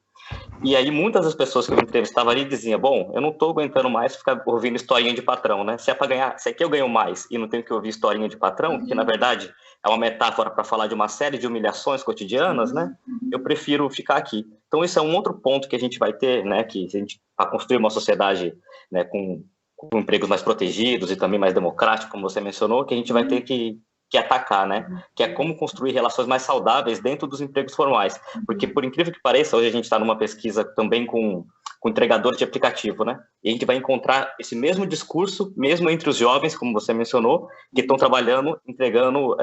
[SPEAKER 4] E aí, muitas das pessoas que eu entrevistava ali diziam, bom, eu não estou aguentando mais ficar ouvindo historinha de patrão, né? Se é para ganhar, se é que eu ganho mais e não tenho que ouvir historinha de patrão, que na verdade é uma metáfora para falar de uma série de humilhações cotidianas, né? Eu prefiro ficar aqui. Então, esse é um outro ponto que a gente vai ter, né? Que a gente, para construir uma sociedade, né, com empregos mais protegidos e também mais democráticos, como você mencionou, que a gente vai ter que atacar, né? Que é como construir relações mais saudáveis dentro dos empregos formais. Porque, por incrível que pareça, hoje a gente está numa pesquisa também com entregadores de aplicativo, né? E a gente vai encontrar esse mesmo discurso, mesmo entre os jovens, como você mencionou, que estão trabalhando, entregando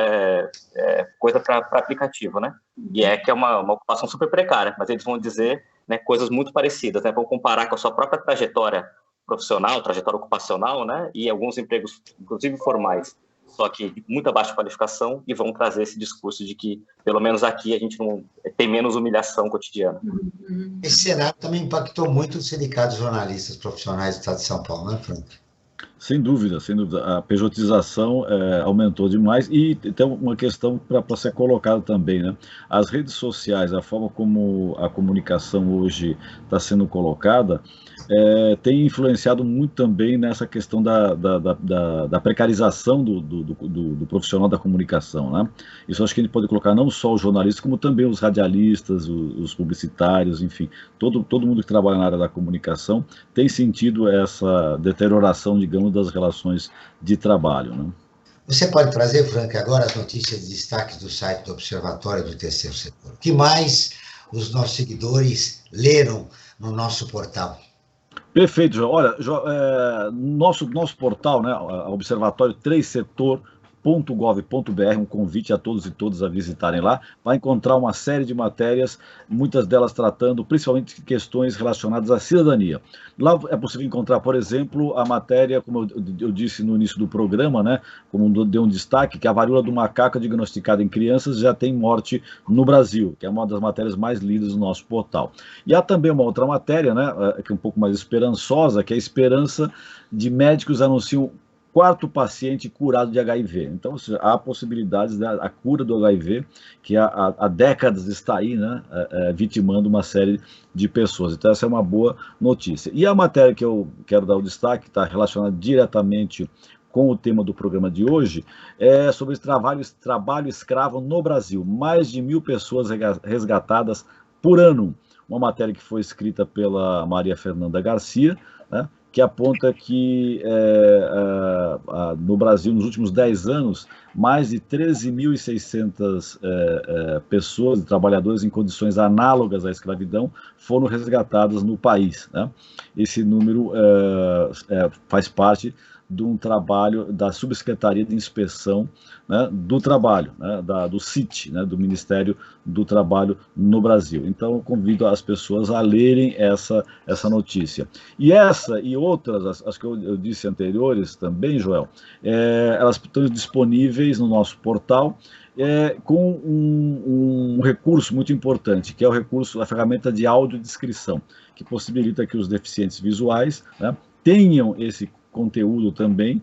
[SPEAKER 4] coisa para aplicativo, né? E que é uma ocupação super precária, mas eles vão dizer, né, coisas muito parecidas, né? Vão comparar com a sua própria trajetória profissional, trajetória ocupacional, né? E alguns empregos, inclusive formais, só que de muita baixa qualificação, e vão trazer esse discurso de que, pelo menos aqui, a gente não tem menos humilhação cotidiana.
[SPEAKER 2] Esse cenário também impactou muito os sindicatos jornalistas profissionais do Estado de São Paulo, né, Frank?
[SPEAKER 5] Sem dúvida, sem dúvida. A pejotização aumentou demais e tem uma questão para ser colocada também, né? As redes sociais, a forma como a comunicação hoje está sendo colocada, tem influenciado muito também nessa questão da precarização do profissional da comunicação, né? Isso acho que a gente pode colocar não só os jornalistas, como também os radialistas, os publicitários, enfim, todo mundo que trabalha na área da comunicação tem sentido essa deterioração, digamos, das relações de trabalho, né?
[SPEAKER 2] Você pode trazer, Frank, agora as notícias de destaque do site do Observatório do Terceiro Setor. O que mais os nossos seguidores leram no nosso portal?
[SPEAKER 5] Perfeito, João. Olha, nosso portal, né, Observatório 3setor.gov.br, um convite a todos e todas a visitarem lá, vai encontrar uma série de matérias, muitas delas tratando principalmente de questões relacionadas à cidadania. Lá é possível encontrar, por exemplo, a matéria, como eu disse no início do programa, né, como deu um destaque, que a varíola do macaco diagnosticada em crianças já tem morte no Brasil, que é uma das matérias mais lidas do nosso portal. E há também uma outra matéria, né, que é um pouco mais esperançosa, que é a esperança de médicos anunciam quarto paciente curado de HIV. Então, ou seja, há possibilidades da cura do HIV, que há décadas está aí, né, vitimando uma série de pessoas. Então, essa é uma boa notícia. E a matéria que eu quero dar o destaque, está relacionada diretamente com o tema do programa de hoje, é sobre trabalho escravo no Brasil. Mais de 1.000 pessoas resgatadas por ano. Uma matéria que foi escrita pela Maria Fernanda Garcia, né, que aponta que no Brasil, nos últimos 10 anos, mais de 13.600 pessoas e trabalhadores em condições análogas à escravidão foram resgatadas no país, né? Esse número faz parte de um trabalho da Subsecretaria de Inspeção, né, do Trabalho, né, do CIT, né, do Ministério do Trabalho no Brasil. Então, eu convido as pessoas a lerem essa notícia. E essa e outras, as que eu disse anteriores também, Joel, elas estão disponíveis no nosso portal, com um recurso muito importante, que é o recurso, a ferramenta de audiodescrição, que possibilita que os deficientes visuais, né, tenham esse conteúdo também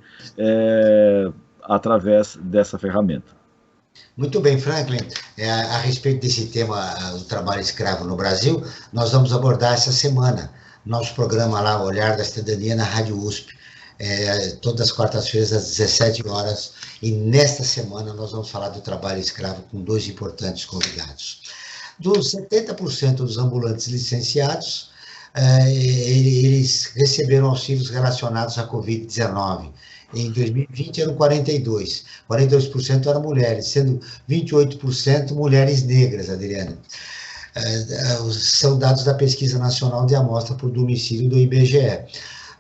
[SPEAKER 5] através dessa ferramenta.
[SPEAKER 2] Muito bem, Franklin. A respeito desse tema do trabalho escravo no Brasil, nós vamos abordar essa semana nosso programa lá, o Olhar da Cidadania, na Rádio USP, todas as quartas-feiras, às 17 horas, e nesta semana nós vamos falar do trabalho escravo com 2 importantes convidados. Dos 70% dos ambulantes licenciados, eles receberam auxílios relacionados à Covid-19. Em 2020 eram 42% eram mulheres, sendo 28% mulheres negras, Adriana. São dados da Pesquisa Nacional de Amostra por Domicílio do IBGE.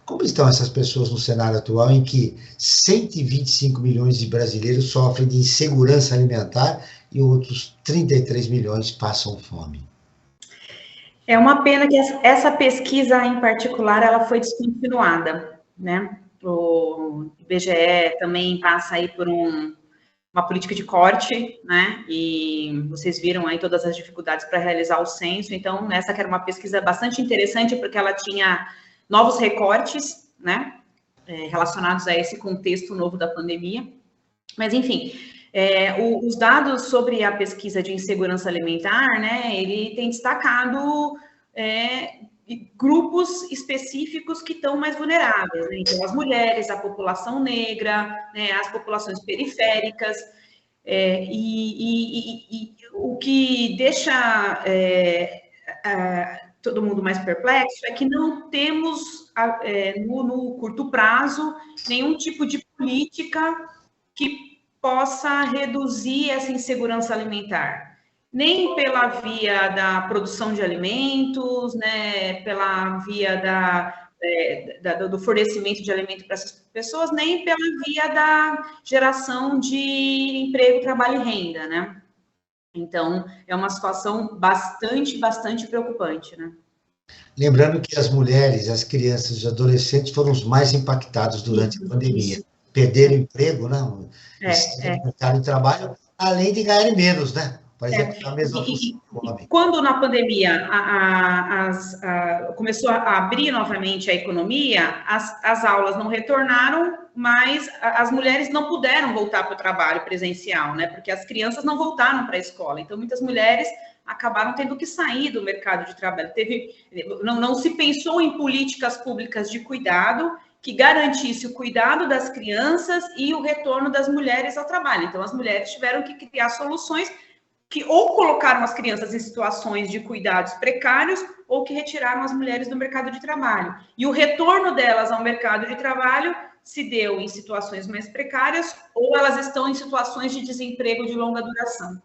[SPEAKER 2] Como estão essas pessoas no cenário atual em que 125 milhões de brasileiros sofrem de insegurança alimentar e outros 33 milhões passam fome?
[SPEAKER 3] É uma pena que essa pesquisa, em particular, ela foi descontinuada, né? O IBGE também passa aí por uma política de corte, né? E vocês viram aí todas as dificuldades para realizar o censo. Então, essa que era uma pesquisa bastante interessante, porque ela tinha novos recortes, né? Relacionados a esse contexto novo da pandemia. Mas, enfim... os dados sobre a pesquisa de insegurança alimentar, né, ele tem destacado grupos específicos que estão mais vulneráveis, né? Então, as mulheres, a população negra, né, as populações periféricas, e o que deixa todo mundo mais perplexo é que não temos, no curto prazo, nenhum tipo de política que possa reduzir essa insegurança alimentar, nem pela via da produção de alimentos, né, pela via do fornecimento de alimento para essas pessoas, nem pela via da geração de emprego, trabalho e renda, né? Então, é uma situação bastante preocupante, né?
[SPEAKER 2] Lembrando que as mulheres, as crianças e os adolescentes foram os mais impactados durante a pandemia. Perderam emprego, né? No mercado de trabalho, além de ganharem menos, né? Por exemplo, a mesma função do homem.
[SPEAKER 3] Quando na pandemia começou a abrir novamente a economia, as aulas não retornaram, mas as mulheres não puderam voltar para o trabalho presencial, né? Porque as crianças não voltaram para a escola. Então, muitas mulheres acabaram tendo que sair do mercado de trabalho. Não se pensou em políticas públicas de cuidado que garantisse o cuidado das crianças e o retorno das mulheres ao trabalho. Então, as mulheres tiveram que criar soluções que ou colocaram as crianças em situações de cuidados precários ou que retiraram as mulheres do mercado de trabalho. E o retorno delas ao mercado de trabalho se deu em situações mais precárias ou elas estão em situações de desemprego de longa duração.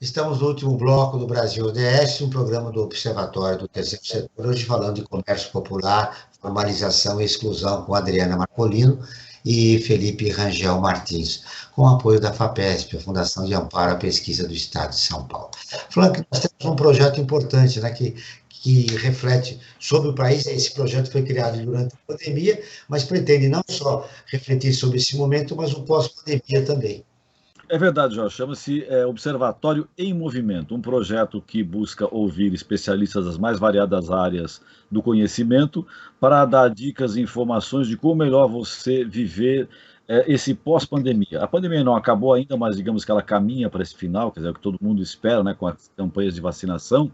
[SPEAKER 2] Estamos no último bloco do Brasil ODS, um programa do Observatório do Terceiro Setor, hoje falando de comércio popular, formalização e exclusão, com Adriana Marcolino e Felipe Rangel Martins, com o apoio da FAPESP, a Fundação de Amparo à Pesquisa do Estado de São Paulo. Frank, nós temos um projeto importante, né, que reflete sobre o país. Esse projeto foi criado durante a pandemia, mas pretende não só refletir sobre esse momento, mas o pós-pandemia também.
[SPEAKER 5] É verdade, Jorge. Chama-se Observatório em Movimento, um projeto que busca ouvir especialistas das mais variadas áreas do conhecimento para dar dicas e informações de como melhor você viver esse pós-pandemia. A pandemia não acabou ainda, mas digamos que ela caminha para esse final, quer dizer, é o que todo mundo espera, né, com as campanhas de vacinação,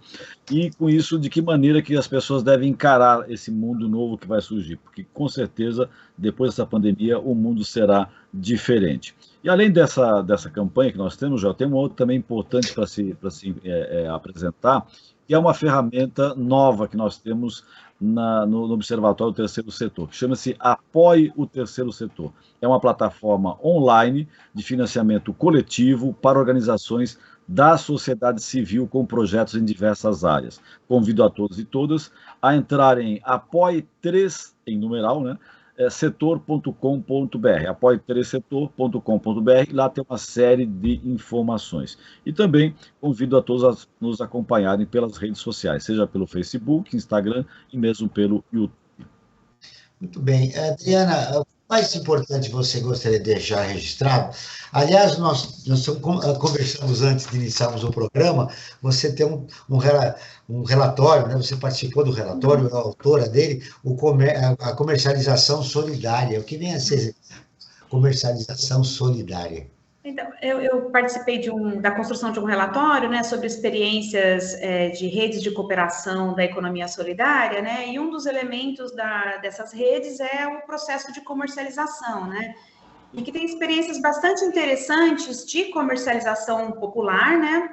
[SPEAKER 5] e com isso, de que maneira que as pessoas devem encarar esse mundo novo que vai surgir, porque com certeza, depois dessa pandemia, o mundo será diferente. E além dessa campanha que nós temos, já tem uma outra também importante para se apresentar, que é uma ferramenta nova que nós temos no Observatório do Terceiro Setor, que chama-se Apoie o Terceiro Setor. É uma plataforma online de financiamento coletivo para organizações da sociedade civil com projetos em diversas áreas. Convido a todos e todas a entrarem em apoie3, em numeral, né? setor.com.br, apoie3setor.com.br, lá tem uma série de informações. E também convido a todos a nos acompanharem pelas redes sociais, seja pelo Facebook, Instagram e mesmo pelo YouTube.
[SPEAKER 2] Muito bem. Adriana, o mais importante você gostaria de deixar registrado, aliás, nós conversamos antes de iniciarmos o programa, você tem um relatório, né? Você participou do relatório, é a autora dele, a comercialização solidária. O que vem a ser comercialização solidária?
[SPEAKER 3] Então, eu participei da construção de um relatório, né, sobre experiências de redes de cooperação da economia solidária, né, e um dos elementos dessas redes é o processo de comercialização, né, e que tem experiências bastante interessantes de comercialização popular, né,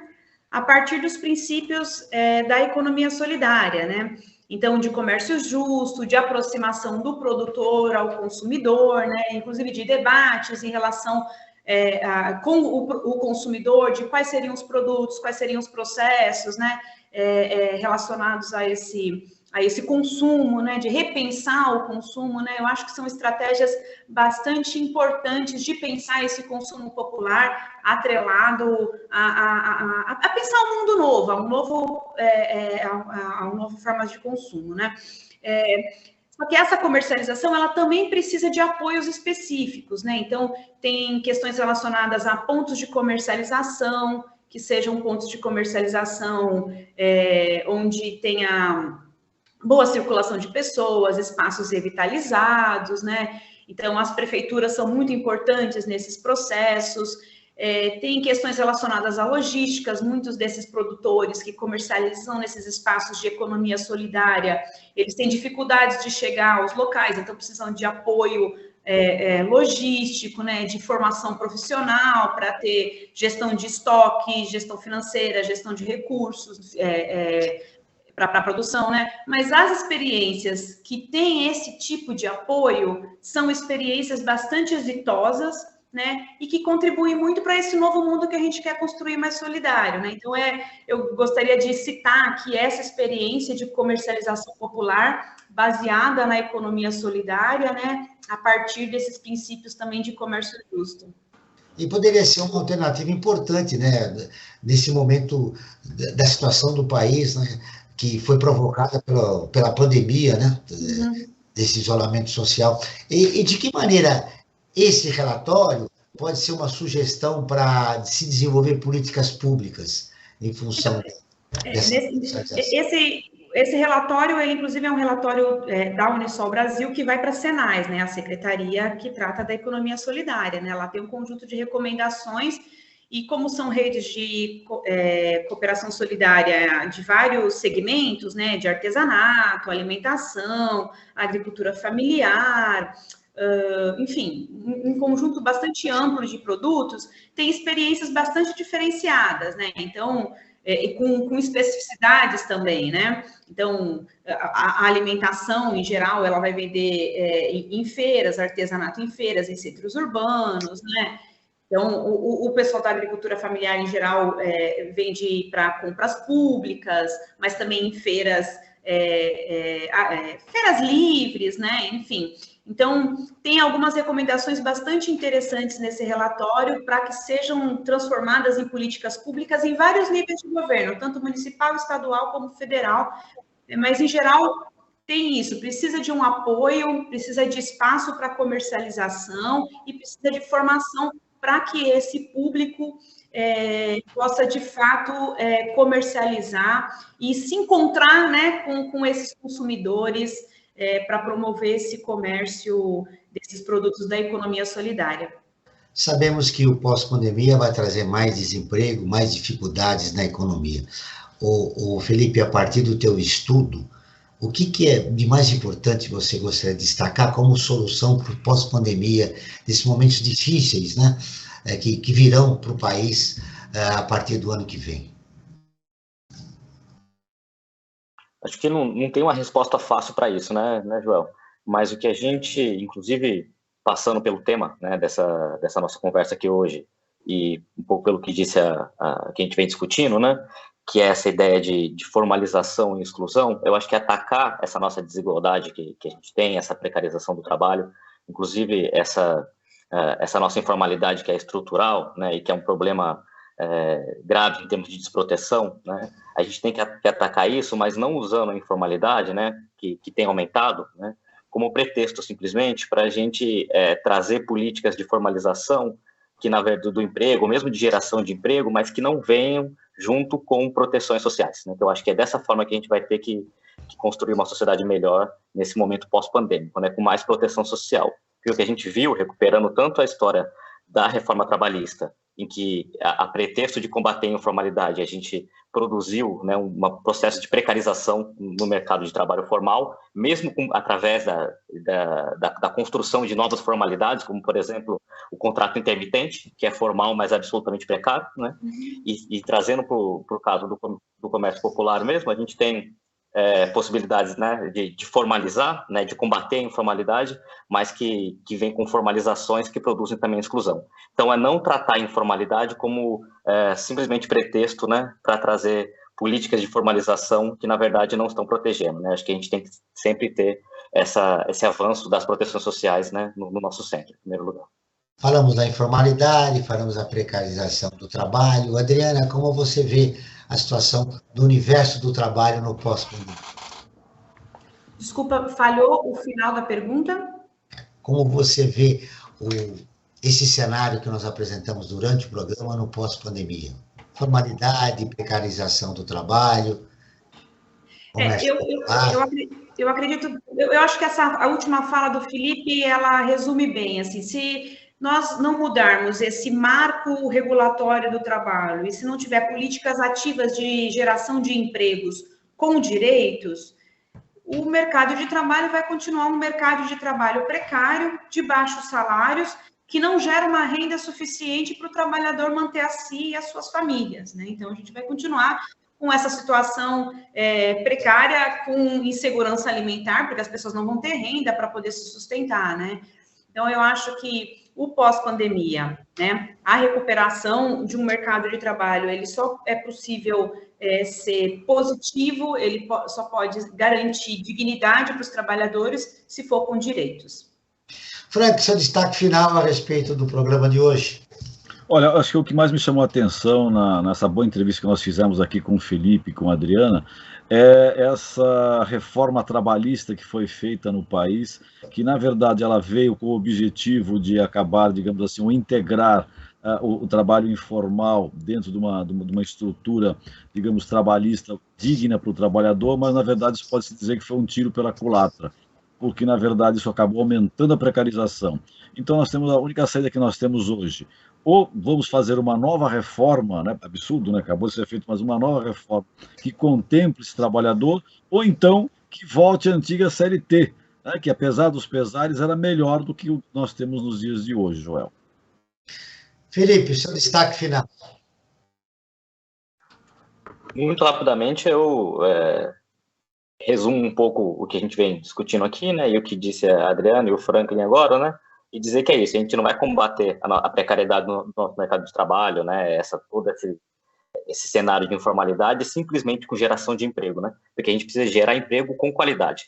[SPEAKER 3] a partir dos princípios da economia solidária, né. Então, de comércio justo, de aproximação do produtor ao consumidor, né, inclusive de debates em relação com o consumidor, de quais seriam os produtos, quais seriam os processos, né, relacionados a esse consumo, né, de repensar o consumo, né, eu acho que são estratégias bastante importantes de pensar esse consumo popular atrelado a pensar um mundo novo, a uma nova forma de consumo, né. Só que essa comercialização, ela também precisa de apoios específicos, né? Então, tem questões relacionadas a pontos de comercialização, que sejam pontos de comercialização onde tenha boa circulação de pessoas, espaços revitalizados, né? Então, as prefeituras são muito importantes nesses processos. Tem questões relacionadas à logísticas, muitos desses produtores que comercializam nesses espaços de economia solidária, eles têm dificuldades de chegar aos locais, então precisam de apoio logístico, né, de formação profissional para ter gestão de estoque, gestão financeira, gestão de recursos para a produção, né? Mas as experiências que têm esse tipo de apoio são experiências bastante exitosas, né, e que contribui muito para esse novo mundo que a gente quer construir mais solidário, né? Então, eu gostaria de citar aqui essa experiência de comercialização popular baseada na economia solidária, né, a partir desses princípios também de comércio justo.
[SPEAKER 2] E poderia ser uma alternativa importante, né, nesse momento da situação do país, né, que foi provocada pela pandemia, né, desse isolamento social. E de que maneira esse relatório pode ser uma sugestão para se desenvolver políticas públicas em função dessa
[SPEAKER 3] esse relatório, ele, inclusive, é um relatório da Unisol Brasil que vai para a Senais, né, a secretaria que trata da economia solidária, né, ela tem um conjunto de recomendações e como são redes de cooperação solidária de vários segmentos, né, de artesanato, alimentação, agricultura familiar, enfim, um conjunto bastante amplo de produtos, tem experiências bastante diferenciadas, né? Então, e com especificidades também, né? Então, a alimentação, em geral, ela vai vender em feiras, artesanato em feiras, em centros urbanos, né? Então, o pessoal da agricultura familiar, em geral, vende para compras públicas, mas também em feiras livres, né? Enfim. Então, tem algumas recomendações bastante interessantes nesse relatório para que sejam transformadas em políticas públicas em vários níveis de governo, tanto municipal, estadual como federal, mas, em geral, tem isso, precisa de um apoio, precisa de espaço para comercialização e precisa de formação para que esse público possa, de fato, comercializar e se encontrar, né, com esses consumidores para promover esse comércio desses produtos da economia solidária.
[SPEAKER 2] Sabemos que o pós-pandemia vai trazer mais desemprego, mais dificuldades na economia. Felipe, a partir do teu estudo, o que é de mais importante você gostaria de destacar como solução para o pós-pandemia, desses momentos difíceis, né, que virão para o país a partir do ano que vem?
[SPEAKER 4] Acho que não tem uma resposta fácil para isso, né, Joel? Mas o que a gente, inclusive, passando pelo tema, né, dessa nossa conversa aqui hoje, e um pouco pelo que disse que a gente vem discutindo, né, que é essa ideia de formalização e exclusão, eu acho que atacar essa nossa desigualdade que a gente tem, essa precarização do trabalho, inclusive essa nossa informalidade que é estrutural, né, e que é um problema grave em termos de desproteção, né, a gente tem que atacar isso, mas não usando a informalidade, né, que tem aumentado, né, como pretexto simplesmente para a gente trazer políticas de formalização que, na verdade, do emprego, mesmo de geração de emprego, mas que não venham junto com proteções sociais, né? Então, eu acho que é dessa forma que a gente vai ter que construir uma sociedade melhor nesse momento pós-pandêmico, né? Com mais proteção social. Porque o que a gente viu, recuperando tanto a história da reforma trabalhista, em que, a pretexto de combater a informalidade, a gente produziu, né, um processo de precarização no mercado de trabalho formal, mesmo através da construção de novas formalidades, como, por exemplo, o contrato intermitente, que é formal, mas absolutamente precário, né? E trazendo para o caso do comércio popular mesmo, a gente tem possibilidades, né, de formalizar, né, de combater a informalidade, mas que vem com formalizações que produzem também exclusão. Então, é não tratar a informalidade como simplesmente pretexto, né, para trazer políticas de formalização que, na verdade, não estão protegendo, né? Acho que a gente tem que sempre ter esse avanço das proteções sociais, né, no nosso centro, em primeiro lugar.
[SPEAKER 2] Falamos da informalidade, falamos da precarização do trabalho. Adriana, como você vê a situação do universo do trabalho no pós-pandemia?
[SPEAKER 3] Desculpa, falhou o final da pergunta?
[SPEAKER 2] Como você vê esse cenário que nós apresentamos durante o programa no pós-pandemia? Formalidade, precarização do trabalho.
[SPEAKER 3] Eu acredito, eu acho que a última fala do Felipe, ela resume bem, assim, se nós não mudarmos esse marco regulatório do trabalho e se não tiver políticas ativas de geração de empregos com direitos, o mercado de trabalho vai continuar um mercado de trabalho precário, de baixos salários, que não gera uma renda suficiente para o trabalhador manter a si e as suas famílias, né? Então, a gente vai continuar com essa situação precária, com insegurança alimentar, porque as pessoas não vão ter renda para poder se sustentar, né? Então, eu acho que o pós-pandemia, né, a recuperação de um mercado de trabalho, ele só é possível ser positivo, ele só pode garantir dignidade para os trabalhadores se for com direitos.
[SPEAKER 2] Frank, seu destaque final a respeito do programa de hoje.
[SPEAKER 5] Olha, acho que o que mais me chamou a atenção nessa boa entrevista que nós fizemos aqui com o Felipe e com a Adriana é essa reforma trabalhista que foi feita no país, que na verdade ela veio com o objetivo de acabar, digamos assim, ou integrar o trabalho informal dentro de uma estrutura, digamos, trabalhista digna para o trabalhador, mas na verdade isso pode-se dizer que foi um tiro pela culatra, porque na verdade isso acabou aumentando a precarização. Então nós temos a única saída que nós temos hoje. Ou vamos fazer uma nova reforma, né? Absurdo, né? Acabou de ser feito, mas uma nova reforma que contemple esse trabalhador, ou então que volte à antiga CLT, né? Que apesar dos pesares era melhor do que nós temos nos dias de hoje, Joel.
[SPEAKER 2] Felipe, seu destaque final.
[SPEAKER 4] Muito rapidamente, eu resumo um pouco o que a gente vem discutindo aqui, né? E o que disse a Adriana e o Franklin agora, né? E dizer que é isso, a gente não vai combater a precariedade no nosso mercado de trabalho, né, todo esse cenário de informalidade simplesmente com geração de emprego, né, porque a gente precisa gerar emprego com qualidade,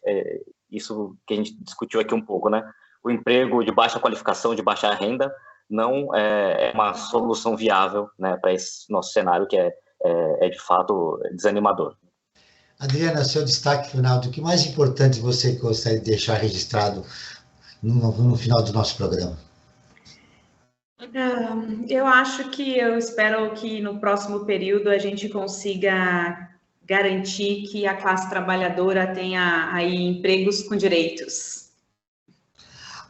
[SPEAKER 4] isso que a gente discutiu aqui um pouco, né, o emprego de baixa qualificação, de baixa renda, não é uma solução viável, né, para esse nosso cenário que é de fato desanimador.
[SPEAKER 2] Adriana, seu destaque final, do que mais importante você gostaria de deixar registrado no final do nosso programa?
[SPEAKER 3] Eu espero que no próximo período a gente consiga garantir que a classe trabalhadora tenha aí empregos com direitos.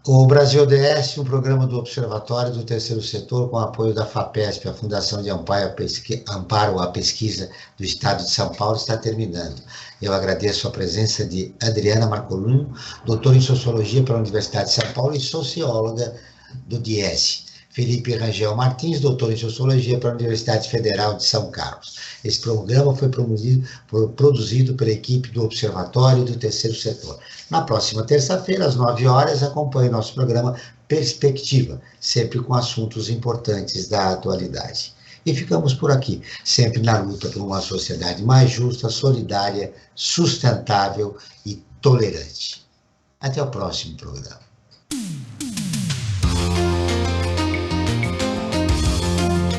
[SPEAKER 2] O Brasil ODS, um programa do Observatório do Terceiro Setor, com apoio da FAPESP, a Fundação de Amparo à Pesquisa do Estado de São Paulo, está terminando. Eu agradeço a presença de Adriana Marcolino, doutora em Sociologia pela Universidade de São Paulo e socióloga do DIES. Felipe Rangel Martins, doutor em Sociologia pela Universidade Federal de São Carlos. Esse programa foi produzido pela equipe do Observatório do Terceiro Setor. Na próxima terça-feira, às 9 horas, acompanhe nosso programa Perspectiva, sempre com assuntos importantes da atualidade. E ficamos por aqui, sempre na luta por uma sociedade mais justa, solidária, sustentável e tolerante. Até o próximo programa.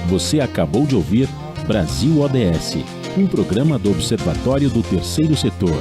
[SPEAKER 1] Você acabou de ouvir Brasil ODS, um programa do Observatório do Terceiro Setor.